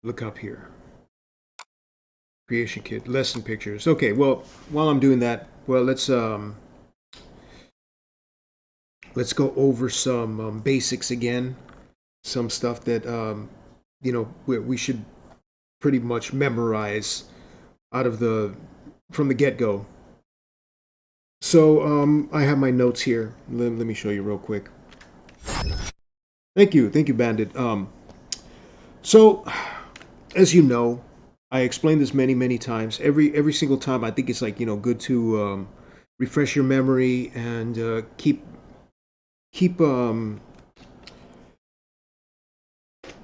look up here. Creation kit, lesson pictures. Okay, well, while I'm doing that, well, let's go over some basics again. Some stuff that we should pretty much memorize out of the from the get-go. So I have my notes here. Let me show you real quick. Thank you, Bandit. So as you know, I explained this many times. Every single time, I think it's like good to refresh your memory and keep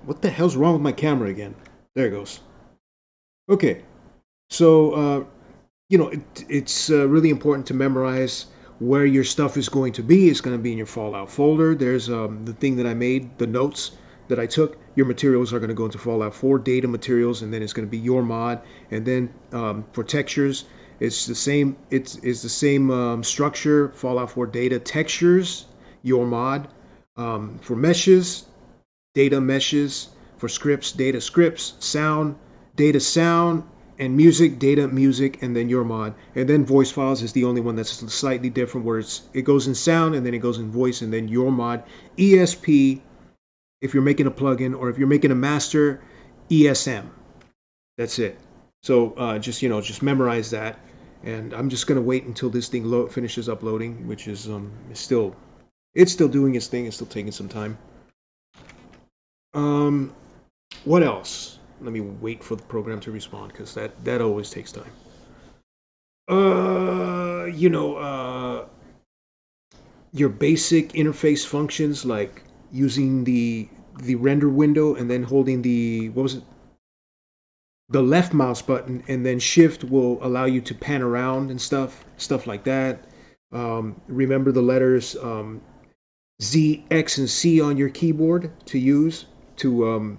what the hell's wrong with my camera again? There it goes. Okay, so it's really important to memorize where your stuff is going to be. It's going to be in your Fallout folder. There's the thing that I made, the notes that I took. Your materials are going to go into Fallout 4 data materials, and then it's going to be your mod. And then for textures, it's the same. It's the same structure. Fallout 4 data textures, your mod. For meshes, data meshes. For scripts, data scripts. Sound, data sound, and music, data music, and then your mod. And then voice files is the only one that's slightly different, where it goes in sound and then it goes in voice, and then your mod. ESP if you're making a plugin, or if you're making a master, ESM. That's it. So just memorize that. And I'm just gonna wait until this thing finishes uploading, which is it's still doing its thing. It's still taking some time. What else? Let me wait for the program to respond, because that always takes time. Your basic interface functions, like using the render window and then holding the left mouse button, and then shift will allow you to pan around and stuff like that. Remember the letters Z, X, and C on your keyboard to use to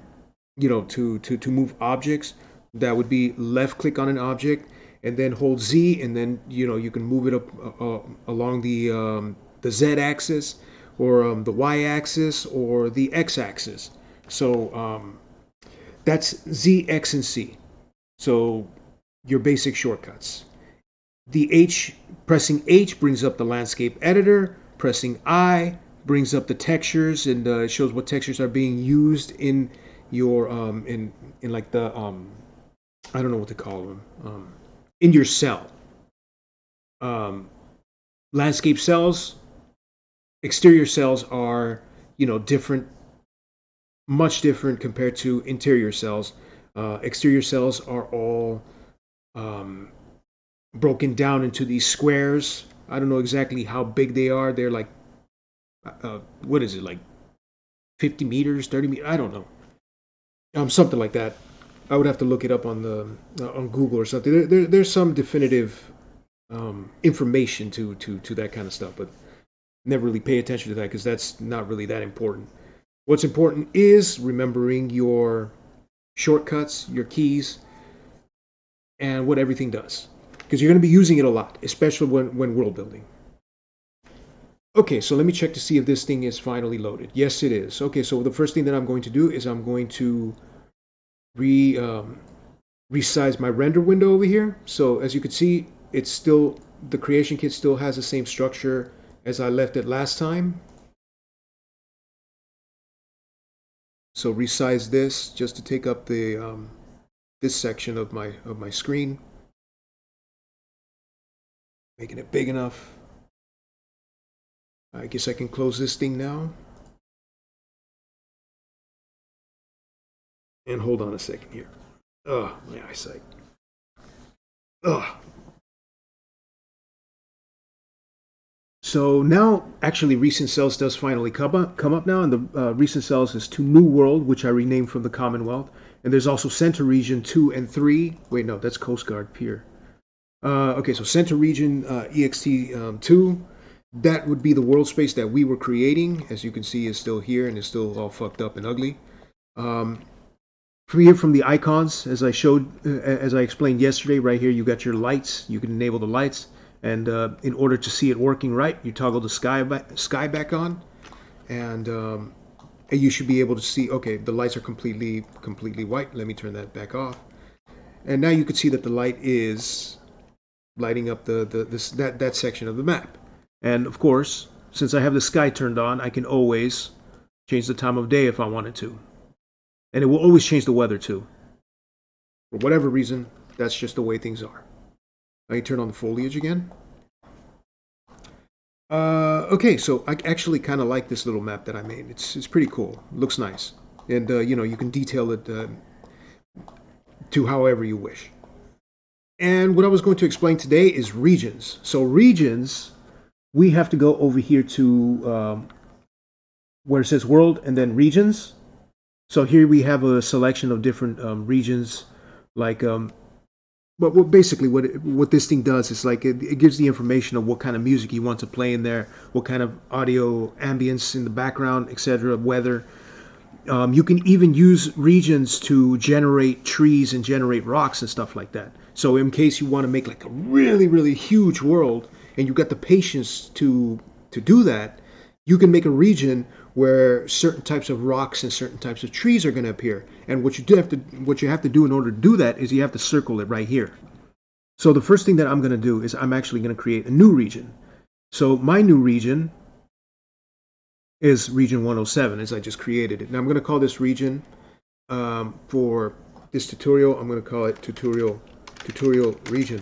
to move objects. That would be left click on an object and then hold Z, and then you can move it up along the Z axis, or the Y axis, or the X axis. So that's Z, X, and C. So your basic shortcuts. Pressing H brings up the landscape editor. Pressing I brings up the textures, and it shows what textures are being used in your in like the I don't know what to call them, in your cell. Landscape cells, exterior cells are different, much different compared to interior cells. Exterior cells are all broken down into these squares. I don't know exactly how big they are. They're like what is it, like 50 meters, 30 meters? I don't know. Something like that. I would have to look it up on on Google or something. There's some definitive information to that kind of stuff, but never really pay attention to that, because that's not really that important. What's important is remembering your shortcuts, your keys, and what everything does, because you're going to be using it a lot, especially when world building. Okay, so let me check to see if this thing is finally loaded. Yes, it is. Okay, so the first thing that I'm going to do is I'm going to resize my render window over here. So as you can see, it's still, the creation kit still has the same structure as I left it last time. So resize this just to take up the this section of my screen, making it big enough. I guess I can close this thing now. And hold on a second here. Ugh, my eyesight. Ugh. So now, actually, recent cells does finally come up now, and the recent cells is to New World, which I renamed from the Commonwealth, and there's also Center Region 2 and 3. Wait, no, that's Coast Guard Pier. Okay, so Center Region EXT 2. That would be the world space that we were creating. As you can see, is still here and is still all fucked up and ugly. From here, from the icons, as I explained yesterday, right here you got your lights. You can enable the lights, and in order to see it working right, you toggle the sky back on, and And you should be able to see, okay, the lights are completely white. Let me turn that back off. And now you can see that the light is lighting up that section of the map. And of course, since I have the sky turned on, I can always change the time of day if I wanted to. And it will always change the weather too. For whatever reason, that's just the way things are. I can turn on the foliage again. Okay, so I actually kind of like this little map that I made. It's pretty cool. It looks nice, and you know, you can detail it to however you wish. And what I was going to explain today is regions. So regions, we have to go over here to where it says world and then regions. So here we have a selection of different regions, like but basically what this thing does is like it gives the information of what kind of music you want to play in there, what kind of audio ambience in the background, etc., weather. You can even use regions to generate trees and generate rocks and stuff like that. So in case you want to make like a really huge world and you've got the patience to do that, you can make a region where certain types of rocks and certain types of trees are going to appear. And what you have to do in order to do that is you have to circle it right here. So the first thing that I'm going to do is I'm actually going to create a new region. So my new region is region 107, as I just created it. Now I'm going to call this region for this tutorial. I'm going to call it tutorial region.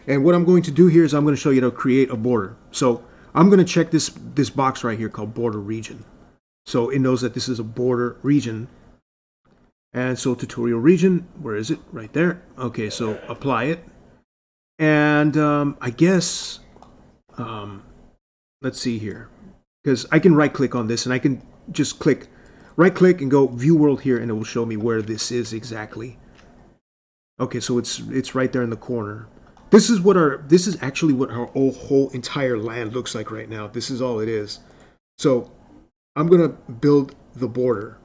And what I'm going to do here is I'm going to show you how to create a border. So I'm going to check this box right here called border region. So it knows that this is a border region. And so tutorial region, where is it? Right there. Okay, so apply it. And I guess, let's see here. Because I can right click on this and I can just right click and go view world here and it will show me where this is exactly. Okay, so it's right there in the corner. This is actually what our whole entire land looks like right now. This is all it is. So I'm gonna build the border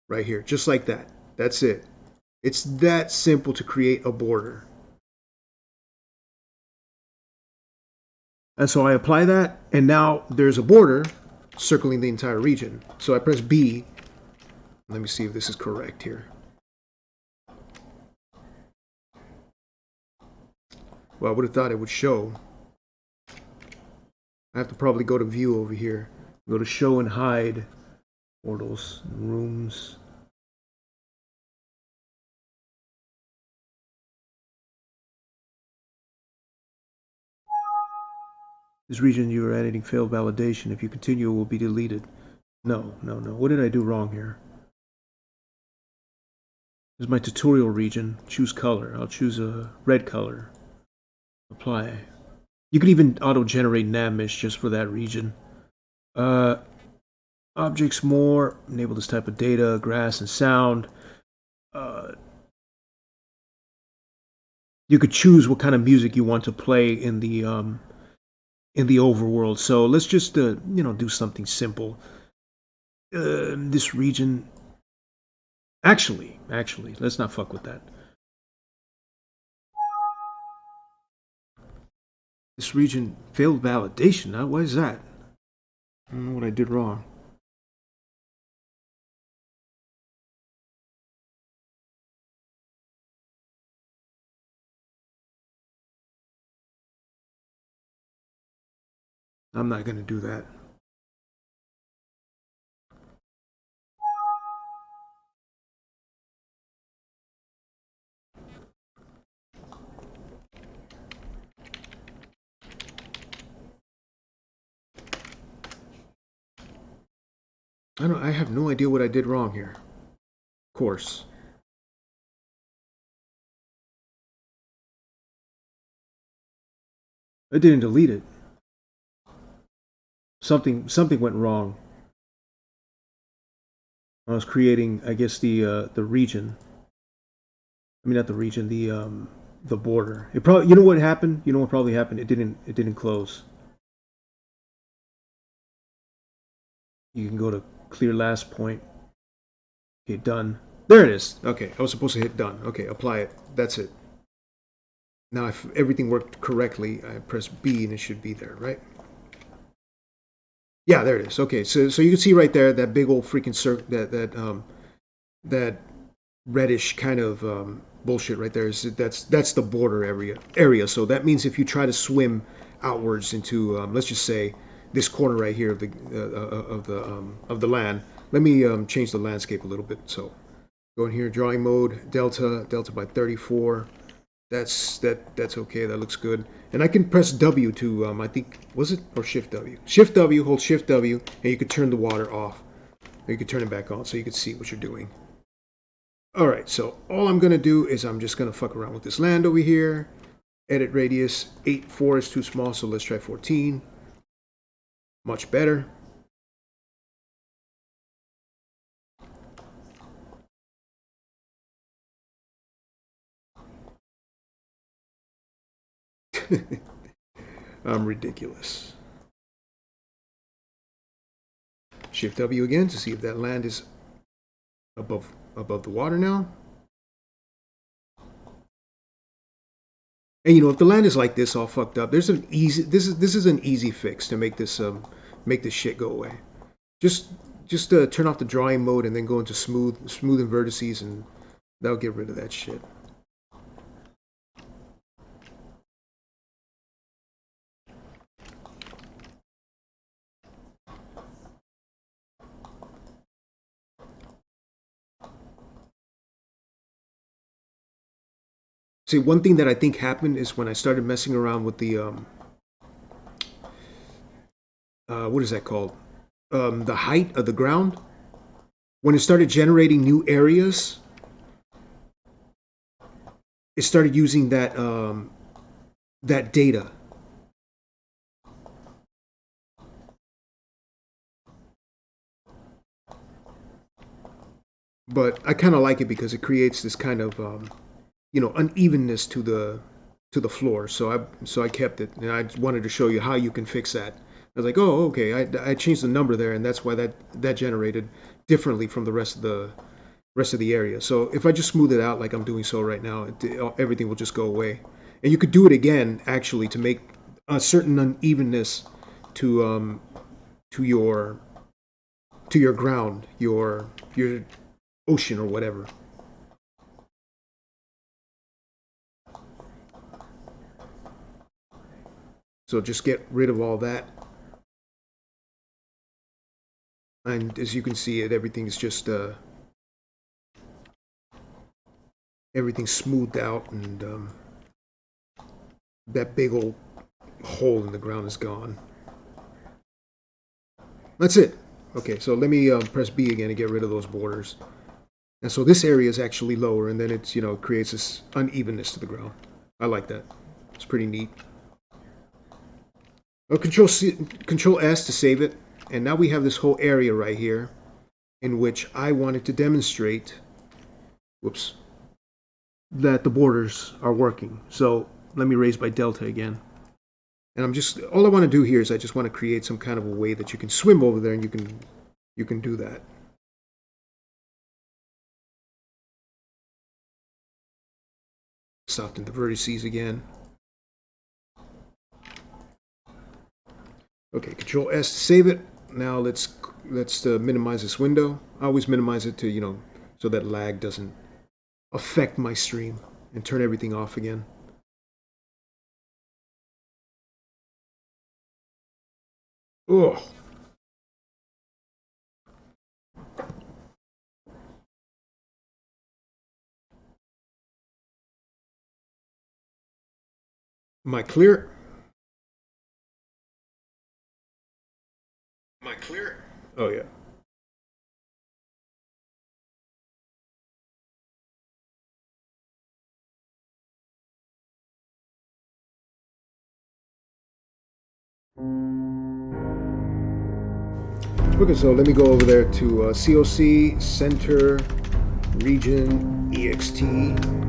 right here, just like that. That's it. It's that simple to create a border. And so I apply that, and now there's a border circling the entire region. So I press B. Let me see if this is correct here. Well, I would have thought it would show. I have to probably go to view over here. Go to show and hide. Portals, rooms. This region you are editing failed validation. If you continue, it will be deleted. No. What did I do wrong here? This is my tutorial region. Choose color. I'll choose a red color. Apply. You can even auto-generate navmesh just for that region. Objects more. Enable this type of data. Grass and sound. You could choose what kind of music you want to play in the overworld. So let's just do something simple. This region. Actually, let's not fuck with that. This region failed validation. Now, why is that? I don't know what I did wrong. I'm not going to do that. I have no idea what I did wrong here. Of course. I didn't delete it. Something went wrong. I was creating, I guess, the region. I mean, not the region, the border. It probably, you know what happened? You know what probably happened? It didn't close. You can go to clear last point. Okay, done. There it is. Okay, I was supposed to hit done. Okay, apply it. That's it. Now, if everything worked correctly, I press B and it should be there, right? Yeah, there it is. Okay, so you can see right there that big old freaking circle, that reddish kind of bullshit right there is that's the border area. So that means if you try to swim outwards into let's just say this corner right here of the land. Let me change the landscape a little bit. So go in here, drawing mode, delta by 34. That's okay. That looks good. And I can press W to I think was it or Shift W. Shift W, hold Shift W, and you can turn the water off. Or you can turn it back on so you can see what you're doing. All right, so all I'm gonna do is I'm just gonna fuck around with this land over here. Edit radius 8.4 is too small, so let's try 14. Much better. I'm ridiculous. Shift W again to see if that land is above the water now. And you know, if the land is like this, all fucked up, there's an easy. This is an easy fix to make this shit go away. Just just turn off the drawing mode and then go into smooth and vertices, and that'll get rid of that shit. See, one thing that I think happened is when I started messing around with the what is that called? The height of the ground. When it started generating new areas, it started using that data. But I kind of like it because it creates this kind of unevenness to the floor. So I kept it, and I wanted to show you how you can fix that. I was like, oh, okay, I changed the number there, and that's why that generated differently from the rest of the area. So if I just smooth it out like I'm doing so right now, everything will just go away. And you could do it again actually to make a certain unevenness to to your to your ground, your ocean or whatever. So just get rid of all that. And as you can see, everything's just everything's smoothed out, and that big old hole in the ground is gone. That's it. Okay, so let me press B again to get rid of those borders. And so this area is actually lower, and then it's creates this unevenness to the ground. I like that. It's pretty neat. Control S to save it, and now we have this whole area right here, in which I wanted to demonstrate. Whoops. That the borders are working. So let me raise by delta again. And all I want to do here is I just want to create some kind of a way that you can swim over there, and you can do that. Soften the vertices again. Okay, Control S to save it. Now let's minimize this window. I always minimize it to so that lag doesn't affect my stream, and turn everything off again. Oh, am I clear? Am I clear? Oh yeah. Okay, so let me go over there to COC Center Region EXT.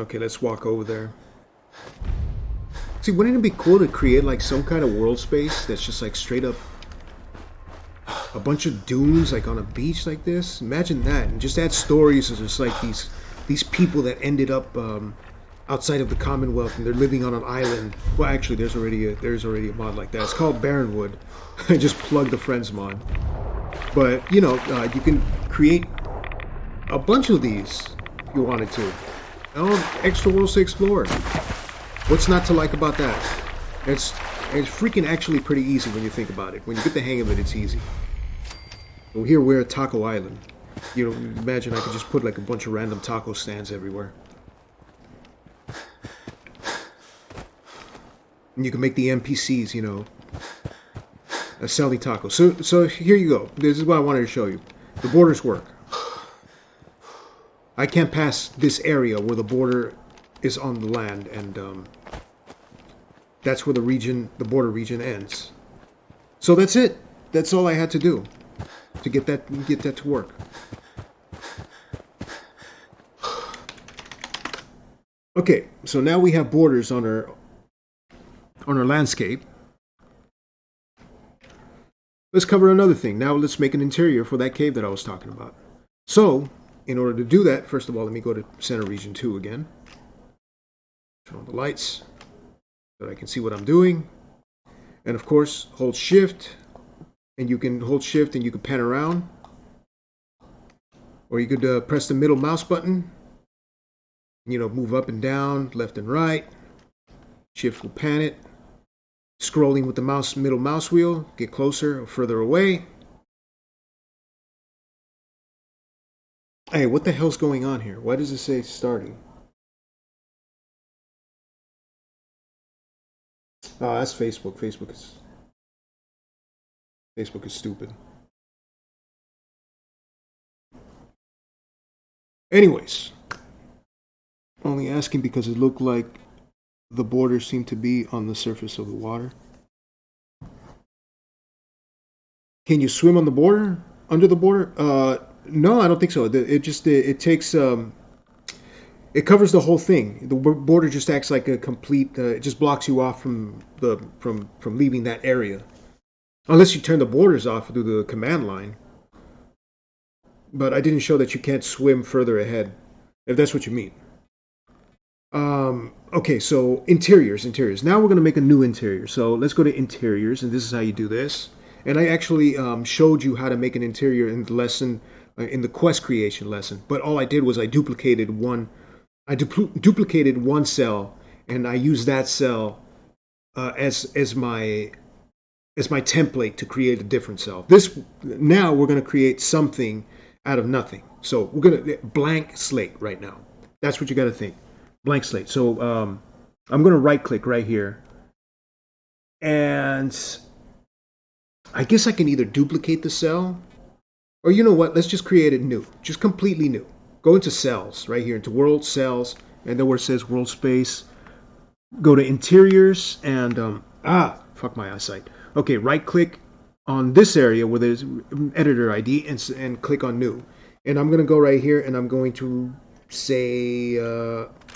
Okay, let's walk over there. See, wouldn't it be cool to create like some kind of world space that's just like straight up a bunch of dunes like on a beach like this? Imagine that, and just add stories of just like these people that ended up outside of the Commonwealth and they're living on an island. Well, actually, there's already a mod like that. It's called Barrenwood. I just plugged the Friends mod. But you know, you can create a bunch of these if you wanted to. Oh, extra worlds to explore. What's not to like about that? It's freaking actually pretty easy when you think about it. When you get the hang of it, it's easy. Well, here we're at Taco Island. You know, imagine I could just put like a bunch of random taco stands everywhere. And you can make the NPCs, you know, selling tacos. So here you go. This is what I wanted to show you. The borders work. I can't pass this area where the border is on the land, and that's where the border region ends. So that's it. That's all I had to do to get that to work. Okay, so now we have borders on our landscape. Let's cover another thing. Now let's make an interior for that cave that I was talking about. So, in order to do that, first of all, let me go to Center Region 2 again. Turn on the lights so that I can see what I'm doing. And of course, hold Shift, and you can hold Shift and you can pan around. Or you could press the middle mouse button. You know, move up and down, left and right. Shift will pan it. Scrolling with the middle mouse wheel, get closer or further away. Hey, what the hell's going on here? Why does it say starting? Oh, that's Facebook. Facebook is stupid. Anyways, only asking because it looked like the borders seem to be on the surface of the water. Can you swim on the border? Under the border? No, I don't think so. It takes it covers the whole thing. The border just acts like a complete. It just blocks you off from leaving that area, unless you turn the borders off through the command line. But I didn't show that you can't swim further ahead, if that's what you mean. Okay, so interiors. Now we're going to make a new interior. So let's go to interiors, and this is how you do this. And I actually showed you how to make an interior in the lesson, in the quest creation lesson. But all I did was I duplicated one cell, and I used that cell as my template to create a different cell. Now we're going to create something out of nothing. So we're going to blank slate right now. That's what you got to think. Blank slate. So I'm going to right click right here, and I guess I can either duplicate the cell, or you know what, let's just create it new, just completely new. Go into cells right here, into world cells, and then where it says Worldspace, go to interiors, and fuck my eyesight. Okay, right click on this area where there's editor ID, and click on new. And I'm going to go right here, and I'm going to say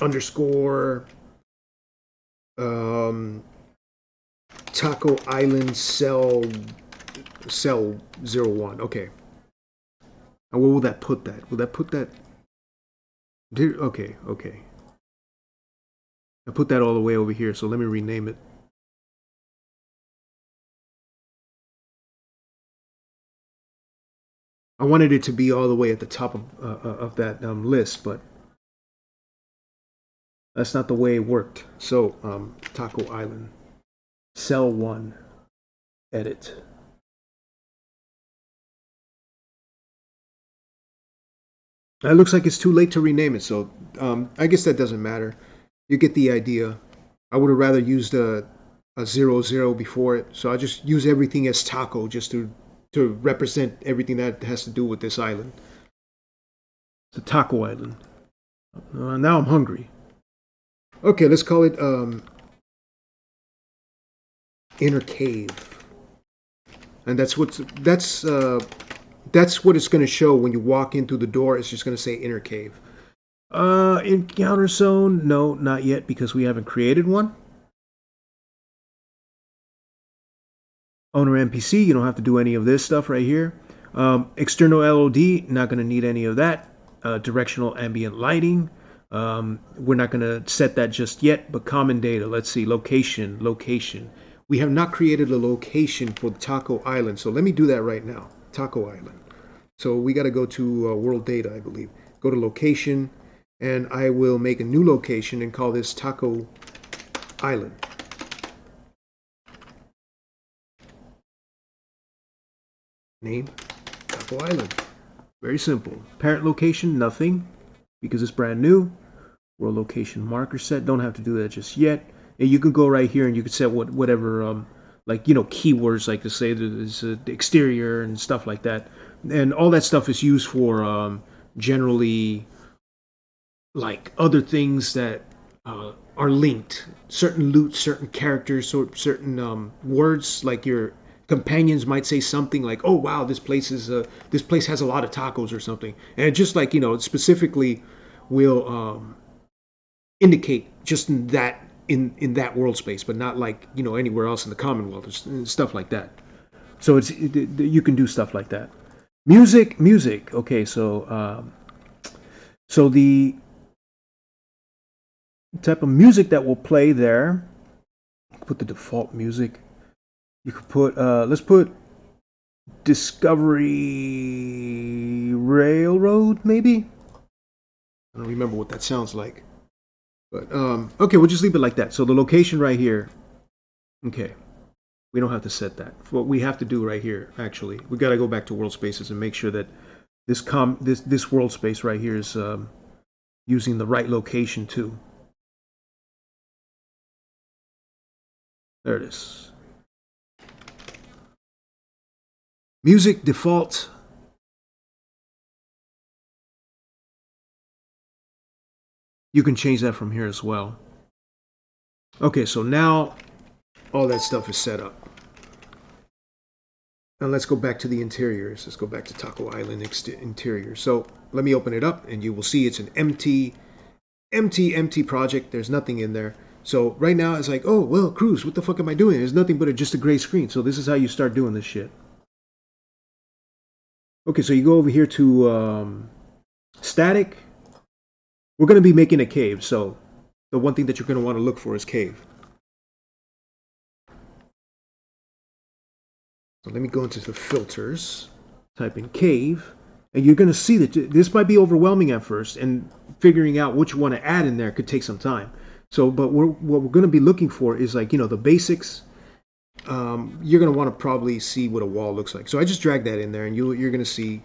underscore Taco Island cell 01. Okay. And where will that put that? Will that put that? Okay. I put that all the way over here, so let me rename it. I wanted it to be all the way at the top of that list, but that's not the way it worked. So, Taco Island, cell 1, edit. It looks like it's too late to rename it, so I guess that doesn't matter. You get the idea. I would have rather used a 00 before it, so I just use everything as taco just to represent everything that has to do with this island. The Taco Island. Now I'm hungry. Okay, let's call it Inner Cave. And that's what it's going to show when you walk in through the door. It's just going to say Inner Cave. Encounter zone, no, not yet because we haven't created one. Owner NPC, you don't have to do any of this stuff right here. External LOD, not going to need any of that. Directional ambient lighting, we're not going to set that just yet, but common data, let's see, location. We have not created a location for Taco Island, so let me do that right now. Taco Island. So we got to go to world data, I believe. Go to location, and I will make a new location and call this Taco Island. Name, Taco Island. Very simple. Parent location, nothing, because it's brand new. World location marker set, don't have to do that just yet. And you can go right here and you can set whatever, like, you know, keywords, like to say there's the exterior and stuff like that. And all that stuff is used for generally like other things that are linked. Certain loot, certain characters, certain words, like your companions might say something like, "Oh wow, this place has a lot of tacos" or something, and it just like, you know, specifically will indicate just in that world space, but not like, you know, anywhere else in the Commonwealth or stuff like that. So you can do stuff like that. Music. Okay, so the type of music that will play there. Put the default music. You could put let's put Discovery Railroad, maybe. I don't remember what that sounds like, but okay, we'll just leave it like that. So the location right here. Okay, we don't have to set that. What we have to do right here, actually, we got to go back to world spaces and make sure that this world space right here is using the right location too. There it is. Music default. You can change that from here as well. Okay, so now all that stuff is set up. Now let's go back to the interiors. Let's go back to Taco Island interior. So let me open it up and you will see it's an empty project. There's nothing in there. So right now it's like, oh, well, Cruz, what the fuck am I doing? There's nothing but just a gray screen. So this is how you start doing this shit. Okay, so you go over here to static. We're going to be making a cave, so the one thing that you're going to want to look for is cave. So let me go into the filters, type in cave, and you're going to see that this might be overwhelming at first, and figuring out what you want to add in there could take some time. So, but what we're going to be looking for is, like, you know, the basics. You're going to want to probably see what a wall looks like. So I just dragged that in there, and you're going to see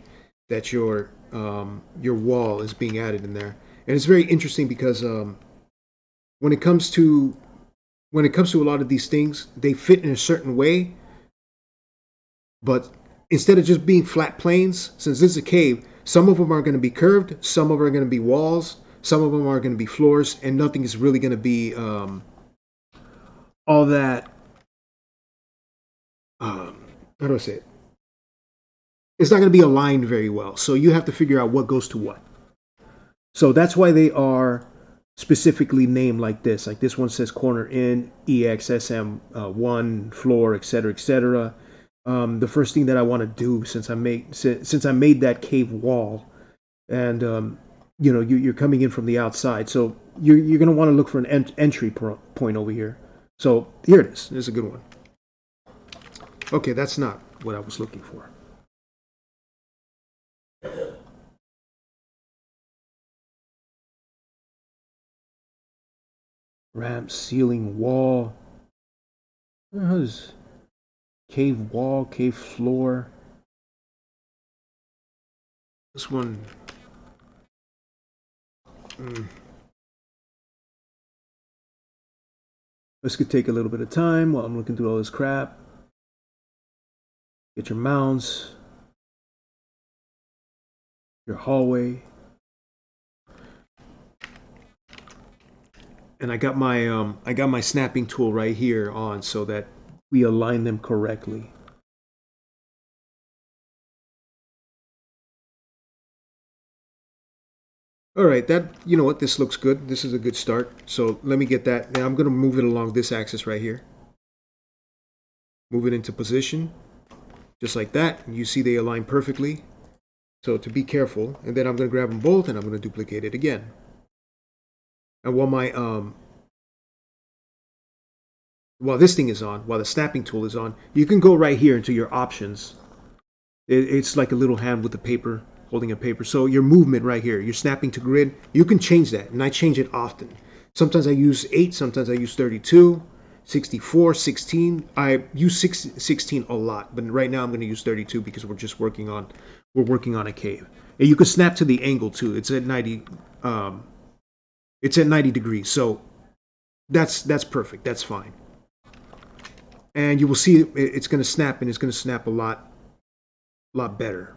that your wall is being added in there. And it's very interesting because when it comes to a lot of these things, they fit in a certain way. But instead of just being flat planes, since this is a cave, some of them are going to be curved, some of them are going to be walls, some of them are going to be floors, and nothing is really going to be all that. How do I say it? It's not going to be aligned very well. So you have to figure out what goes to what. So that's why they are specifically named like this. Like this one says corner in, EXSM1, floor, etc., etc. The first thing that I want to do since I made that cave wall, and you know, you're coming in from the outside, so you're going to want to look for an entry point over here. So here it is. This is a good one. Okay, that's not what I was looking for. Ramp, ceiling, wall. How's cave wall, cave floor? This one. This could take a little bit of time while I'm looking through all this crap. Get your mounts, your hallway, and I got my snapping tool right here on so that we align them correctly. All right, that, you know what, this looks good. This is a good start. So let me get that. Now I'm going to move it along this axis right here. Move it into position, just like that. You see they align perfectly. So to be careful, and then I'm going to grab them both and I'm going to duplicate it again. And while this thing is on, while the snapping tool is on, you can go right here into your options. It's like a little hand with a paper, holding a paper. So your movement right here, you're snapping to grid, you can change that, and I change it often. Sometimes I use 8, sometimes I use 32, 64, 16. I use 16 a lot, but right now I'm going to use 32 because we're working on a cave. And you can snap to the angle too. It's at 90 it's at 90 degrees. So that's perfect. That's fine. And you will see it's going to snap, and it's going to snap a lot better.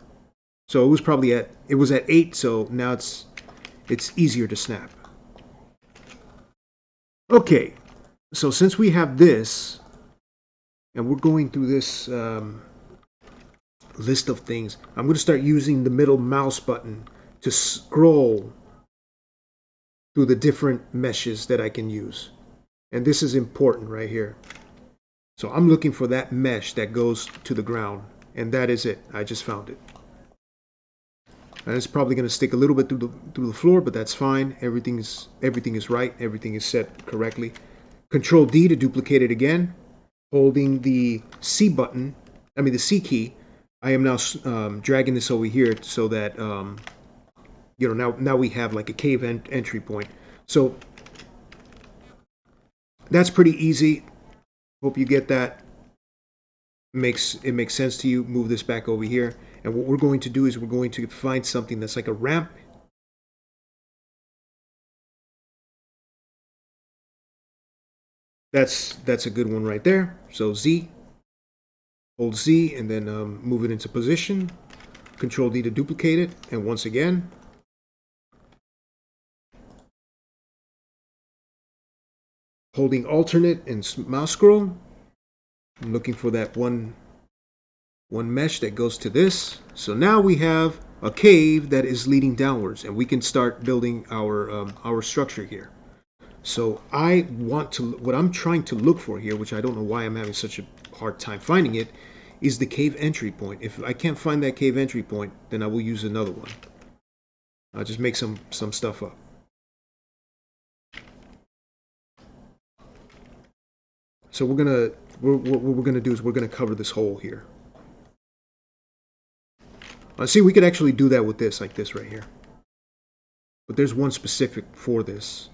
So it was at 8, so now it's easier to snap. Okay, so since we have this, and we're going through this list of things, I'm going to start using the middle mouse button to scroll through the different meshes that I can use. And this is important right here. So I'm looking for that mesh that goes to the ground, and that is it. I just found it. And it's probably going to stick a little bit through the floor, but that's fine. Everything is right. Everything is set correctly. Control D to duplicate it again. Holding the C button, the C key, I am now dragging this over here so that now we have like a cave entry point. So that's pretty easy. Hope you get that. It makes sense to you. Move this back over here. And what we're going to do is we're going to find something that's like a ramp. That's a good one right there. So Z, hold Z, and then move it into position. Control D to duplicate it. And once again, holding alternate and mouse scroll. I'm looking for that one mesh that goes to this. So now we have a cave that is leading downwards, and we can start building our structure here. So what I'm trying to look for here, which I don't know why I'm having such a hard time finding it, is the cave entry point. If I can't find that cave entry point, then I will use another one. I'll just make some stuff up. So what we're gonna do is we're gonna cover this hole here. See, we could actually do that with this, like this right here. But there's one specific for this.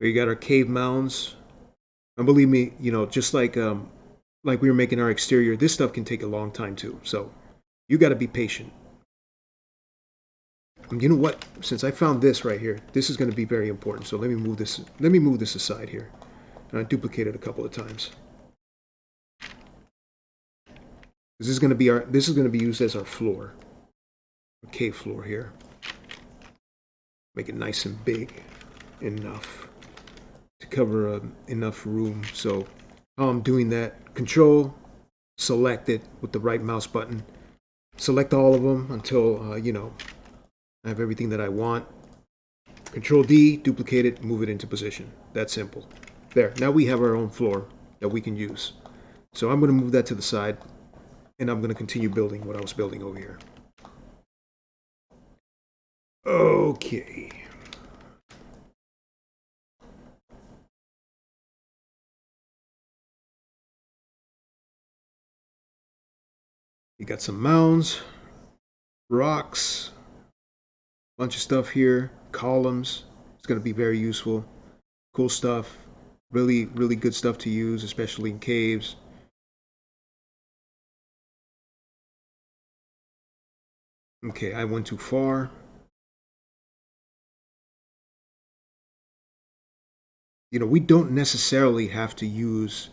We got our cave mounds. And believe me, just like we were making our exterior, this stuff can take a long time too. So you got to be patient. And you know what? Since I found this right here, this is going to be very important. So let me move this. Let me move this aside here. And I duplicate it a couple of times. This is going to be used as our floor, our cave floor here. Make it nice and big enough to cover enough room. So how I'm doing that, Control, select it with the right mouse button, select all of them until I have everything that I want. Control D, duplicate it, move it into position. That's simple. There, now we have our own floor that we can use. So I'm going to move that to the side, and I'm going to continue building what I was building over here. Okay. You got some mounds, rocks, bunch of stuff here, columns. It's going to be very useful. Cool stuff. Really, really good stuff to use, especially in caves. Okay, I went too far. We don't necessarily have to use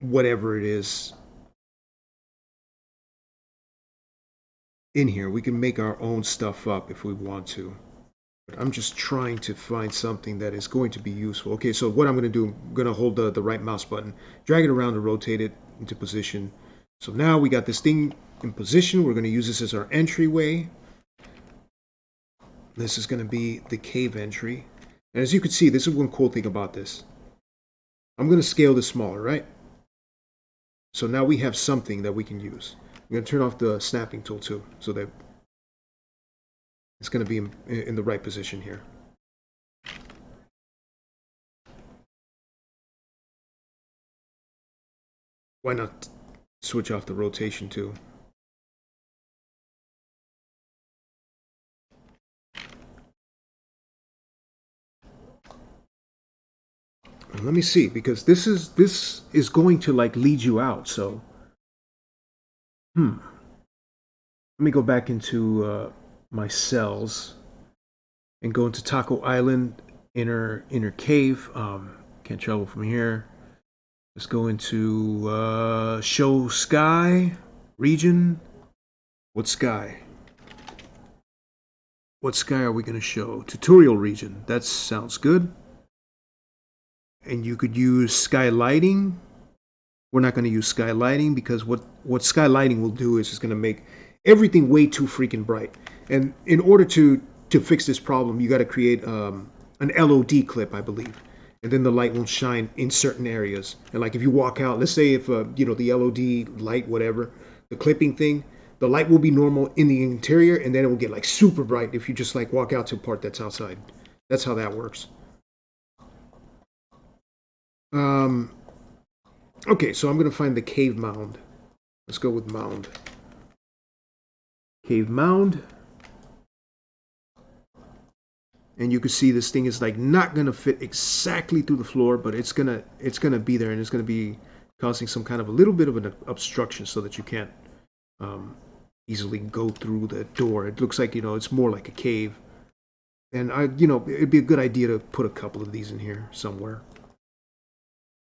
whatever it is in here. We can make our own stuff up if we want to. I'm just trying to find something that is going to be useful. Okay, so what I'm going to do, I'm going to hold the right mouse button, drag it around and rotate it into position. So now we got this thing in position. We're going to use this as our entryway. This is going to be the cave entry. And as you can see, this is one cool thing about this. I'm going to scale this smaller, right? So now we have something that we can use. I'm going to turn off the snapping tool too, so that it's going to be in the right position here. Why not switch off the rotation too? Let me see, because this is going to like lead you out. So, let me go back into my cells and go into Taco Island, inner cave. Can't travel from here. Let's go into show sky region. What sky? What sky are we going to show? Tutorial region. That sounds good. And you could use sky lighting. We're not going to use sky lighting because what sky lighting will do is it's going to make everything way too freaking bright. And in order to fix this problem, you got to create an LOD clip, I believe, and then the light won't shine in certain areas. And like if you walk out, let's say if you know, the LOD light, whatever, the clipping thing, the light will be normal in the interior, and then it will get like super bright if you just like walk out to a part that's outside. That's how that works. Okay, so I'm gonna find the cave mound. Let's go with mound. Cave mound. And you can see this thing is like not gonna fit exactly through the floor, but it's gonna be there, and it's gonna be causing some kind of a little bit of an obstruction so that you can't easily go through the door. It looks like, you know, it's more like a cave. And you know, it'd be a good idea to put a couple of these in here somewhere.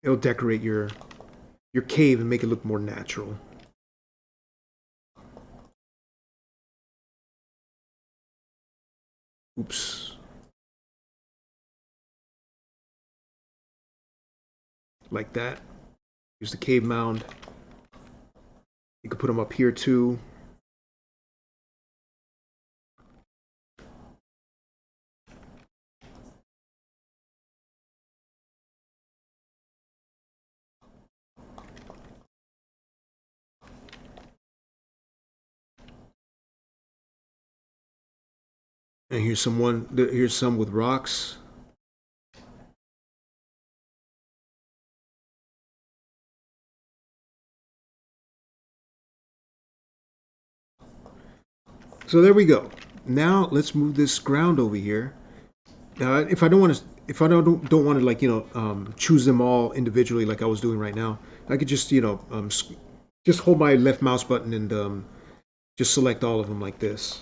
It'll decorate your cave and make it look more natural. Oops. Like that. Use the cave mound. You can put them up here too. And here's some with rocks. So there we go. Now let's move this ground over here. Now, if I don't want to like, you know, choose them all individually like I was doing right now, I could just, you know, just hold my left mouse button and just select all of them like this.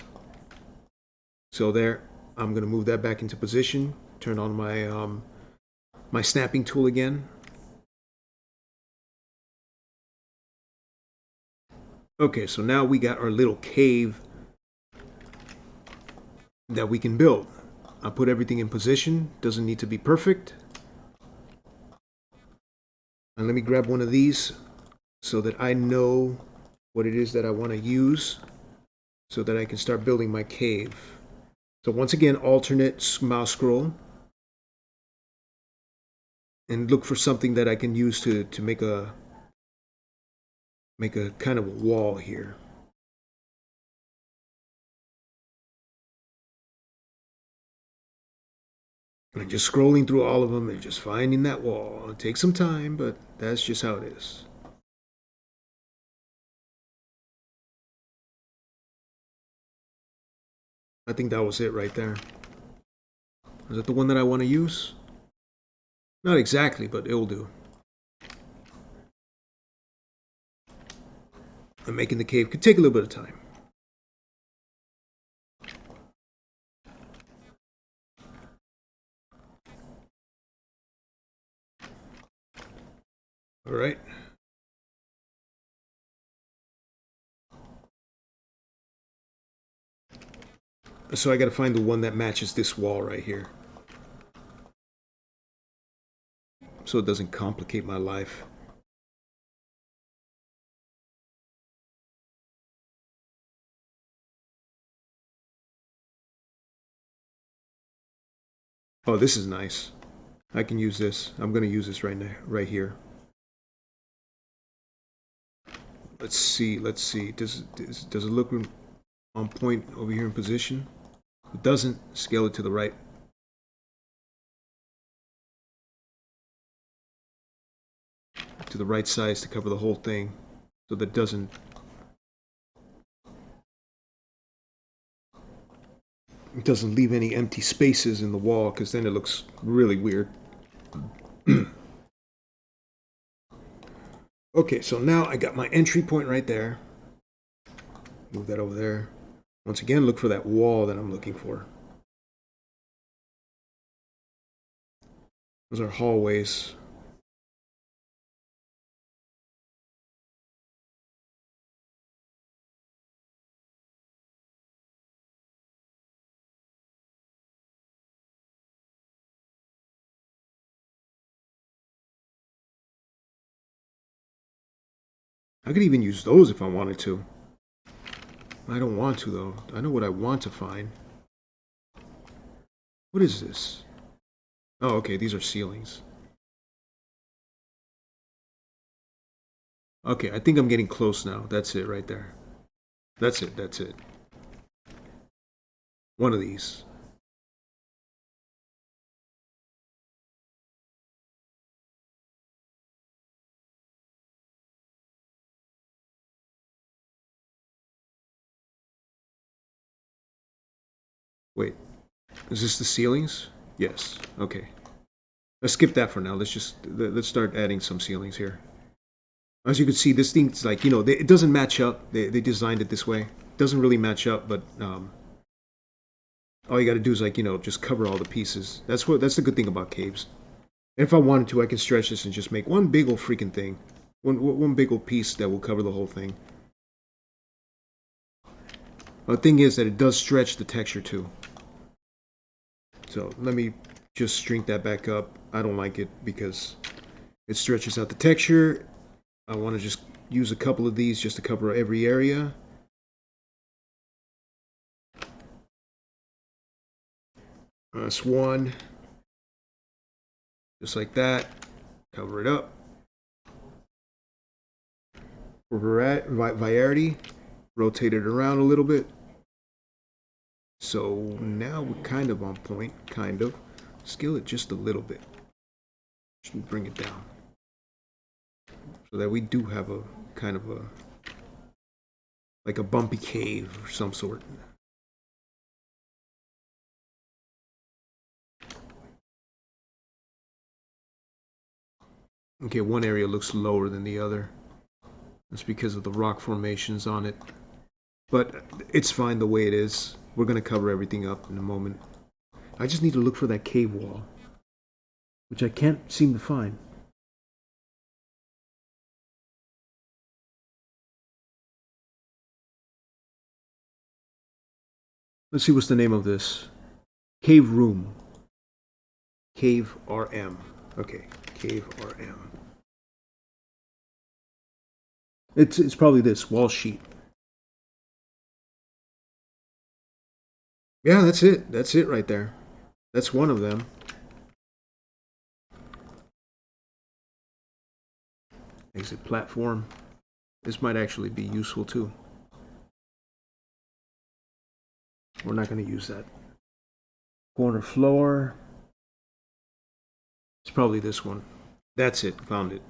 So there, I'm gonna move that back into position. Turn on my my snapping tool again. Okay, so now we got our little cave that we can build. I put everything in position. Doesn't need to be perfect. And let me grab one of these so that I know what it is that I want to use so that I can start building my cave. So once again, alternate mouse scroll and look for something that I can use to make a kind of a wall here. And just scrolling through all of them and just finding that wall. It takes some time, but that's just how it is. I think that was it right there. Is that the one that I want to use? Not exactly, but it'll do. And making the cave could take a little bit of time. All right. So I got to find the one that matches this wall right here, so it doesn't complicate my life. Oh, this is nice. I can use this. I'm going to use this right now, right here. Let's see. Let's see. Does it look on point over here in position? It doesn't. Scale it to the right. To the right size to cover the whole thing, so that it doesn't leave any empty spaces in the wall, because then it looks really weird. Okay, so now I got my entry point right there. Move that over there. Once again, look for that wall that I'm looking for. Those are hallways. I could even use those if I wanted to. I don't want to, though. I know what I want to find. What is this? Oh, okay, these are ceilings. Okay, I think I'm getting close now. That's it right there. That's it, that's it. One of these. Wait, is this the ceilings? Yes, okay. Let's skip that for now. Let's start adding some ceilings here. As you can see, this thing's like, it doesn't match up. They designed it this way. It doesn't really match up, but all you got to do is like, just cover all the pieces. That's the good thing about caves. And if I wanted to, I can stretch this and just make one big old freaking thing. One big old piece that will cover the whole thing. The thing is that it does stretch the texture too. So let me just shrink that back up. I don't like it because it stretches out the texture. I want to just use a couple of these just to cover every area. That's one. Just like that. Cover it up. For variety, rotate it around a little bit. So now we're kind of on point, kind of. Scale it just a little bit. Just bring it down. So that we do have a kind of like a bumpy cave of some sort. Okay, one area looks lower than the other. That's because of the rock formations on it. But it's fine the way it is. We're going to cover everything up in a moment. I just need to look for that cave wall, which I can't seem to find. Let's see what's the name of this. Cave room. Cave RM. Okay, Cave RM. It's probably this wall sheet. Yeah, that's it. That's it right there. That's one of them. Exit platform. This might actually be useful too. We're not going to use that. Corner floor. It's probably this one. That's it. Found it.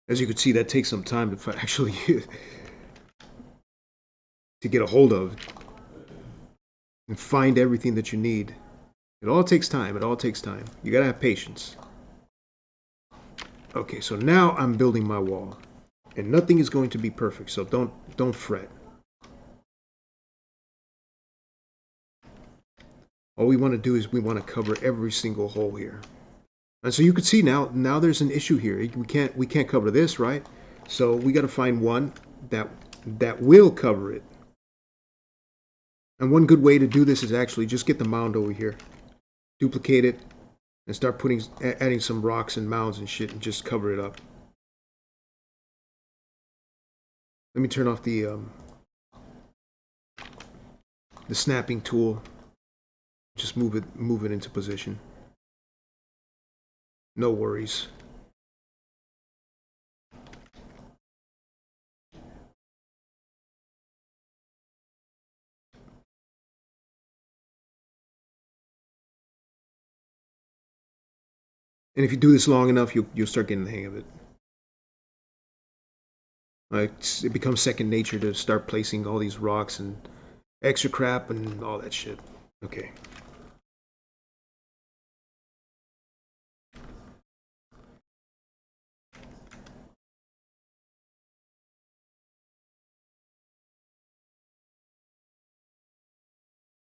As you can see, that takes some time to actually to get a hold of and find everything that you need. It all takes time. It all takes time. You gotta have patience. Okay, so now I'm building my wall, and nothing is going to be perfect. So don't fret. All we want to do is we want to cover every single hole here. And so you can see now there's an issue here. We can't cover this, right? So we got to find one that will cover it. And one good way to do this is actually just get the mound over here, duplicate it, and start adding some rocks and mounds and shit, and just cover it up. Let me turn off the snapping tool. Just move it into position. No worries. And if you do this long enough, you'll start getting the hang of it. It becomes second nature to start placing all these rocks and extra crap and all that shit. Okay.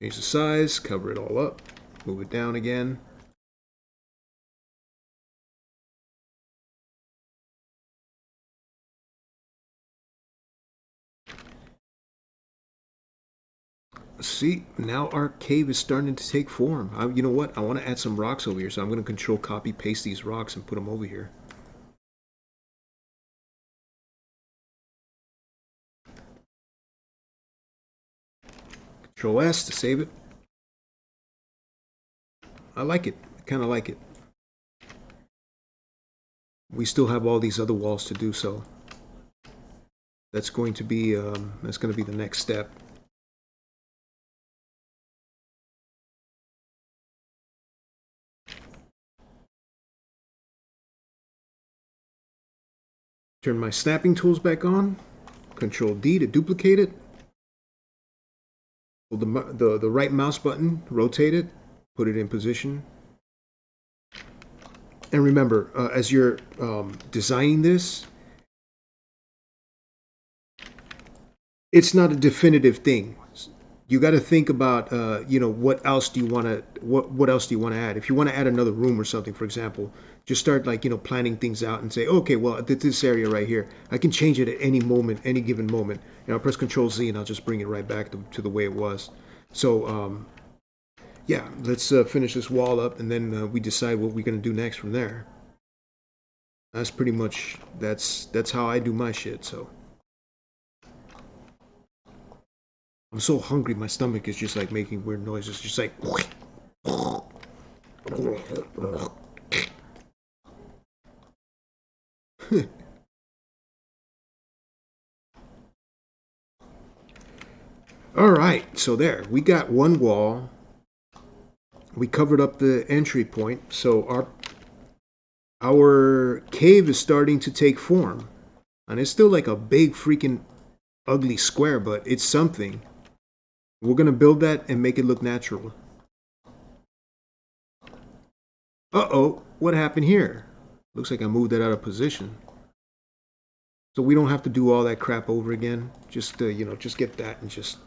Change the size, cover it all up, move it down again. See, now our cave is starting to take form. You know what? I want to add some rocks over here, so I'm going to control copy paste these rocks and put them over here. Control S to save it. I like it. I kind of like it. We still have all these other walls to do, so that's going to be the next step. Turn my snapping tools back on. Control D to duplicate it. Hold the right mouse button, rotate it, put it in position. And remember, as you're designing this, it's not a definitive thing. You got to think about, what else do you want to what else do you want to add? If you want to add another room or something, for example, just start planning things out and say, okay, well, this area right here, I can change it at any moment, any given moment. And I'll press Control Z and I'll just bring it right back to the way it was. So yeah, let's finish this wall up, and then we decide what we're gonna do next from there. That's pretty much that's how I do my shit. So I'm so hungry, my stomach is just like making weird noises, just like. All right, so there we got one wall. We covered up the entry point, so our cave is starting to take form, and it's still like a big freaking ugly square, but it's something. We're gonna build that and make it look natural. Uh-oh, what happened here? Looks like I moved that out of position. So we don't have to do all that crap over again. Just just get that and just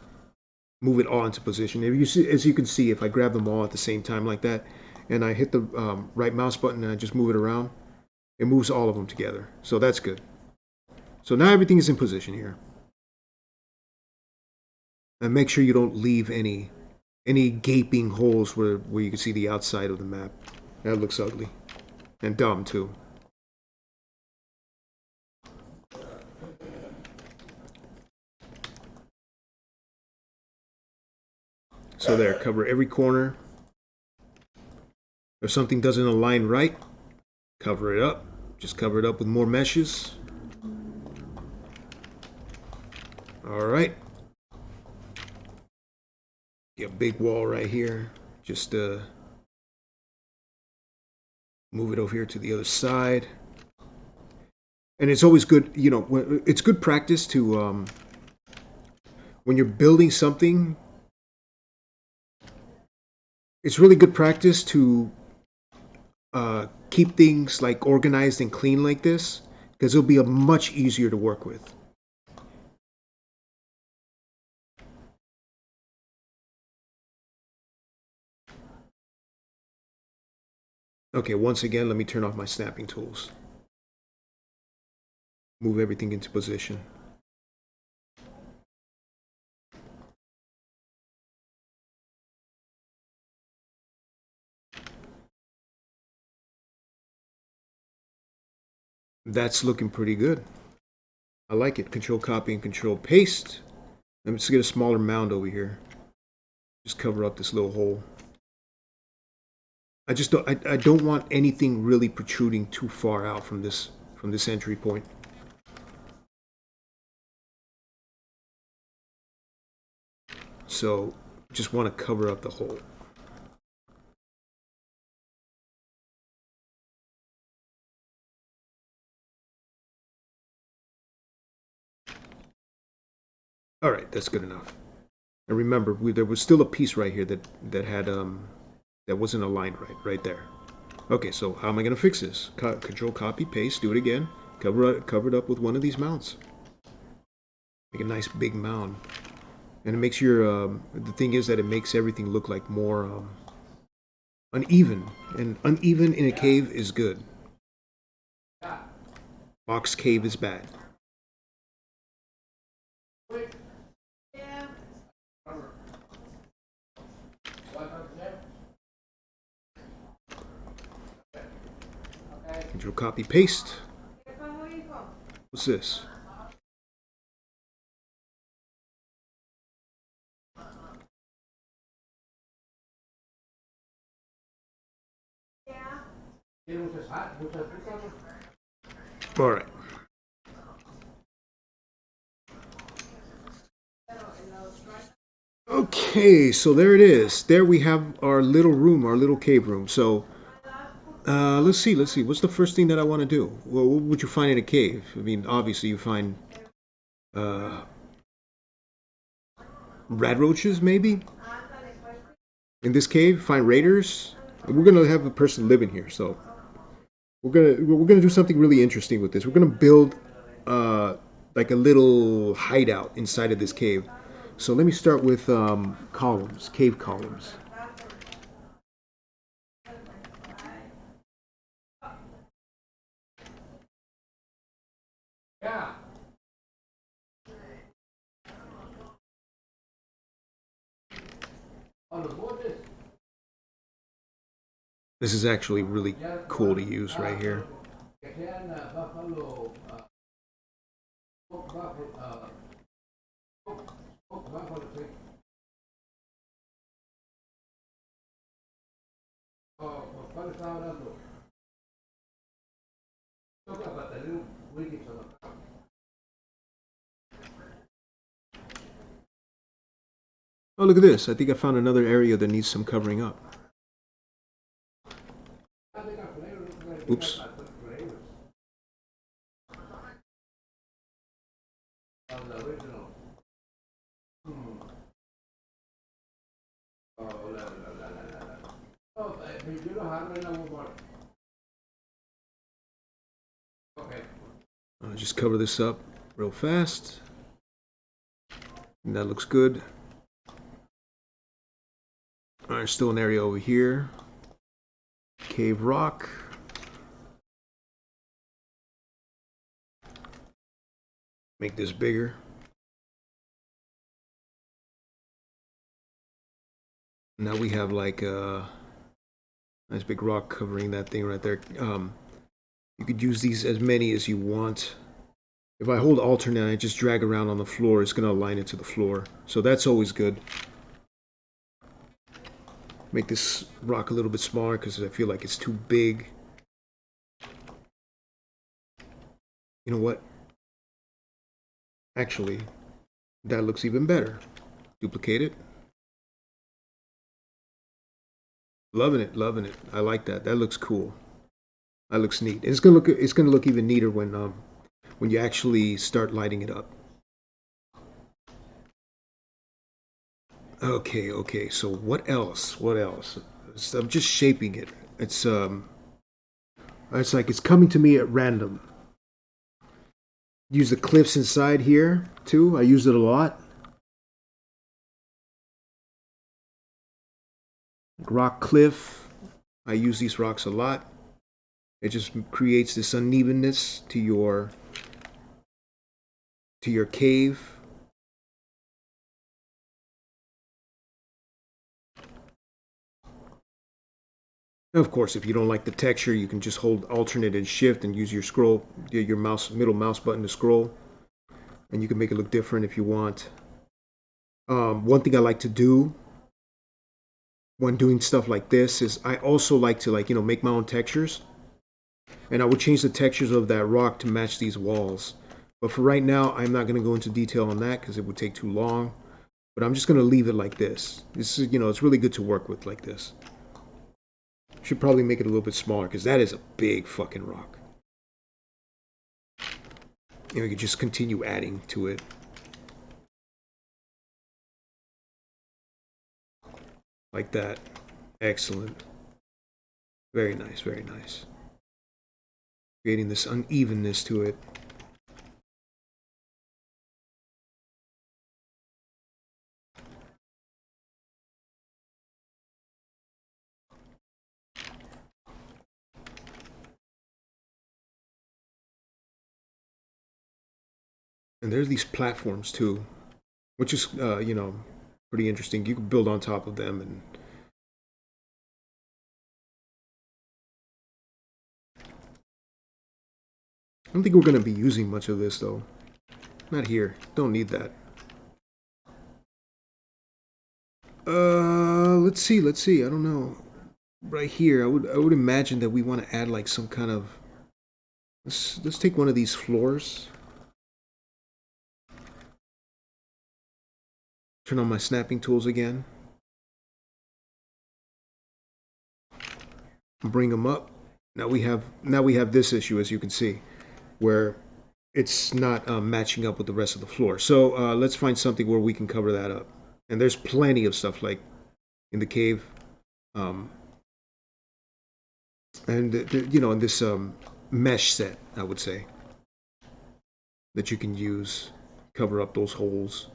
move it all into position. If you see, as you can see, if I grab them all at the same time like that, and I hit the right mouse button and I just move it around, it moves all of them together. So that's good. So now everything is in position here. And make sure you don't leave any gaping holes where you can see the outside of the map. That looks ugly. And dumb too. So there, cover every corner. If something doesn't align right, cover it up. Just cover it up with more meshes. Alright. Get a big wall right here. Just move it over here to the other side. And it's always good, it's good practice to, when you're building something, it's really good practice to keep things like organized and clean like this, because it'll be much easier to work with. Okay, once again, let me turn off my snapping tools. Move everything into position. That's looking pretty good. I like it. Control copy and control paste. Let me just get a smaller mound over here. Just cover up this little hole. I don't want anything really protruding too far out from this entry point. So just want to cover up the hole. All right, that's good enough. And remember, there was still a piece right here that had that wasn't aligned right there. Okay, so how am I gonna fix this? Control copy paste, do it again. Cover it up with one of these mounts. Make a nice big mound, and it makes your the thing is that it makes everything look like more uneven, and uneven in a cave is good. Box cave is bad. Control copy paste. What's this? All right. Okay, so there it is. There we have our little room, our little cave room. So let's see. What's the first thing that I want to do? Well, what would you find in a cave? I mean, obviously you find uh, rat roaches, maybe. In this cave, find raiders. We're gonna have a person living here, so we're gonna do something really interesting with this. We're gonna build like a little hideout inside of this cave. So let me start with columns, cave columns. This is actually really cool to use right here. Oh, look at this. I think I found another area that needs some covering up. Oops. I'll just cover this up real fast. And that looks good. There's still an area over here. Cave rock. Make this bigger. Now we have like a nice big rock covering that thing right there. You could use these as many as you want. If I hold alternate and I just drag around on the floor, it's going to align it to the floor. So that's always good. Make this rock a little bit smaller because I feel like it's too big. You know what? Actually, that looks even better. Duplicate it. Loving it, loving it. I like that. That looks cool. That looks neat. It's gonna look even neater when you actually start lighting it up. Okay. So what else? What else? So I'm just shaping it. It's like it's coming to me at random. Use the cliffs inside here too. I use it a lot. Rock cliff. I use these rocks a lot. It just creates this unevenness to your cave. Of course, if you don't like the texture, you can just hold alternate and shift and use your scroll, your mouse, middle mouse button to scroll, and you can make it look different if you want. One thing I like to do when doing stuff like this is I also like to make my own textures, and I would change the textures of that rock to match these walls. But for right now, I'm not going to go into detail on that because it would take too long. But I'm just going to leave it like this. This is, it's really good to work with like this. Should probably make it a little bit smaller because that is a big fucking rock. And we could just continue adding to it. Like that. Excellent. Very nice, very nice. Creating this unevenness to it. And there's these platforms too, which is, pretty interesting. You can build on top of them, and I don't think we're going to be using much of this though. Not here. Don't need that. Let's see. Let's see. I don't know. Right here, I would imagine that we want to add like some kind of. Let's take one of these floors. Turn on my snapping tools again. Bring them up. Now we have this issue, as you can see, where it's not matching up with the rest of the floor. So let's find something where we can cover that up. And there's plenty of stuff like in the cave, um, and in this mesh set, I would say, that you can use cover up those holes.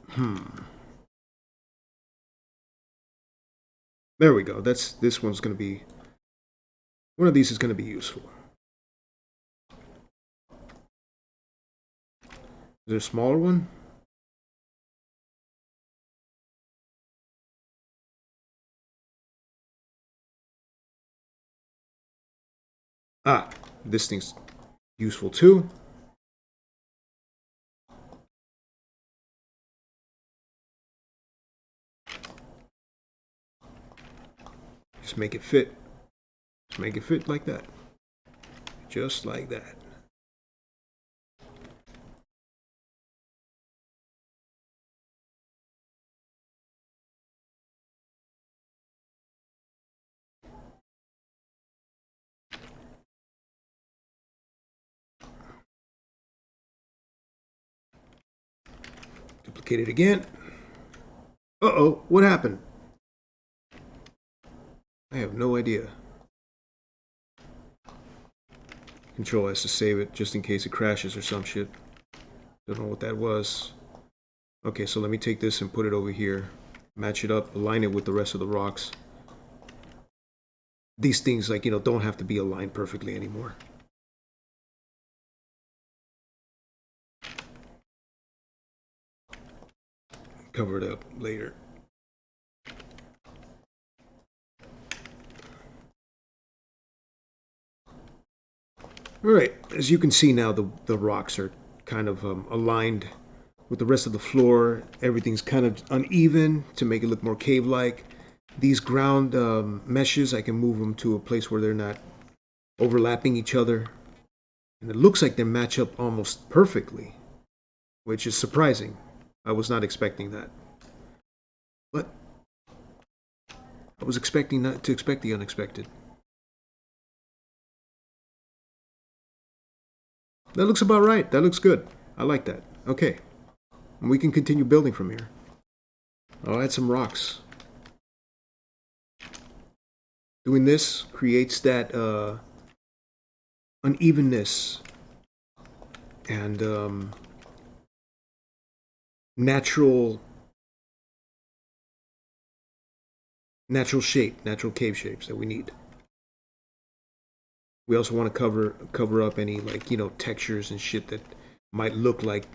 Hmm. There we go. This one's going to be one of these is going to be useful. Is there a smaller one? Ah, this thing's useful too. Just make it fit. Just make it fit like that. Just like that. Duplicate it again. Uh-oh, what happened? I have no idea. Control S to save it, just in case it crashes or some shit. Don't know what that was. Okay, so let me take this and put it over here. Match it up, align it with the rest of the rocks. These things, don't have to be aligned perfectly anymore. Cover it up later. Alright, as you can see now, the rocks are kind of aligned with the rest of the floor. Everything's kind of uneven to make it look more cave-like. These ground meshes, I can move them to a place where they're not overlapping each other. And it looks like they match up almost perfectly, which is surprising. I was not expecting that. But I was expecting not to expect the unexpected. That looks about right. That looks good. I like that. Okay. And we can continue building from here. I'll add some rocks. Doing this creates that unevenness and natural shape, natural cave shapes that we need. We also want to cover up any, like, you know, textures and shit that might look like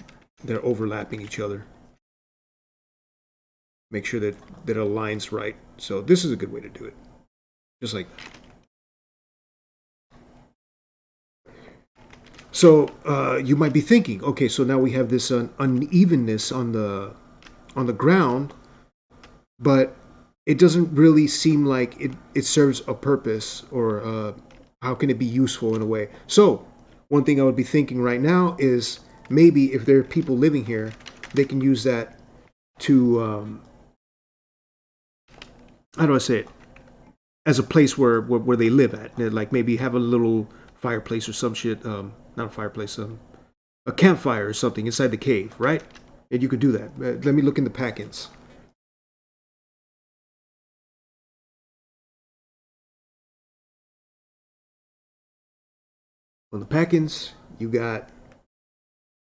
they're overlapping each other. Make sure that it aligns right. So this is a good way to do it. Just like so. You might be thinking, okay, so now we have this unevenness on the ground, but it doesn't really seem like it serves a purpose, or how can it be useful in a way. So one thing I would be thinking right now is maybe if there are people living here, they can use that to how do I say it, as a place where they live at. Like maybe have a little fireplace or some shit. Not a fireplace, a campfire or something inside the cave, right? And you could do that. Let me look in the pack-ins. On the pack-ins, you got.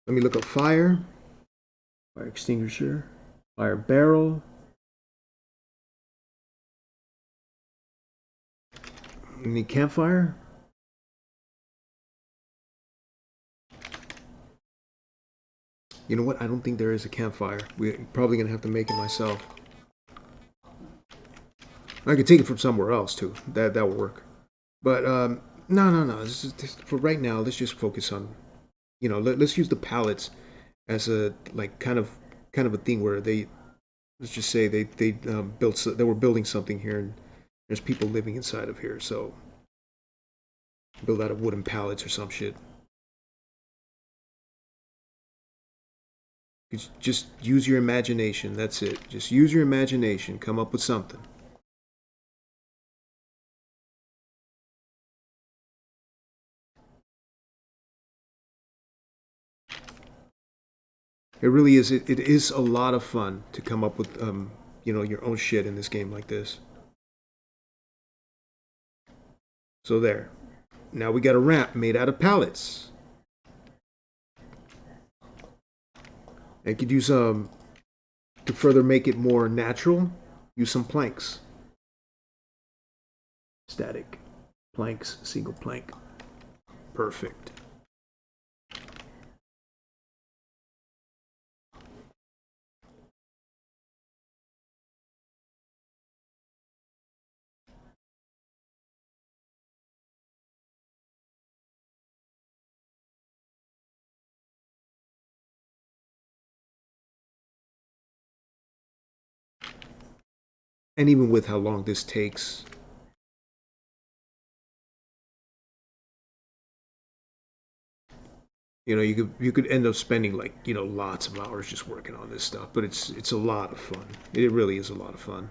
Let me look up fire, fire extinguisher, fire barrel, any campfire. You know what? I don't think there is a campfire. We're probably gonna have to make it myself. I could take it from somewhere else too. That will work. But no. For right now, let's just focus on, you know, let's use the pallets as a, like, kind of a thing where they, let's just say they built, they were building something here, and there's people living inside of here. So build out of wooden pallets or some shit. Just use your imagination. That's it. Just use your imagination. Come up with something. It really is. It is a lot of fun to come up with, you know, your own shit in this game like this. So there. Now we got a ramp made out of pallets. I could use to further make it more natural. Use some planks. Static planks, single plank. Perfect. And even with how long this takes, you know, you could end up spending, like, you know, lots of hours just working on this stuff. But it's a lot of fun. It really is a lot of fun.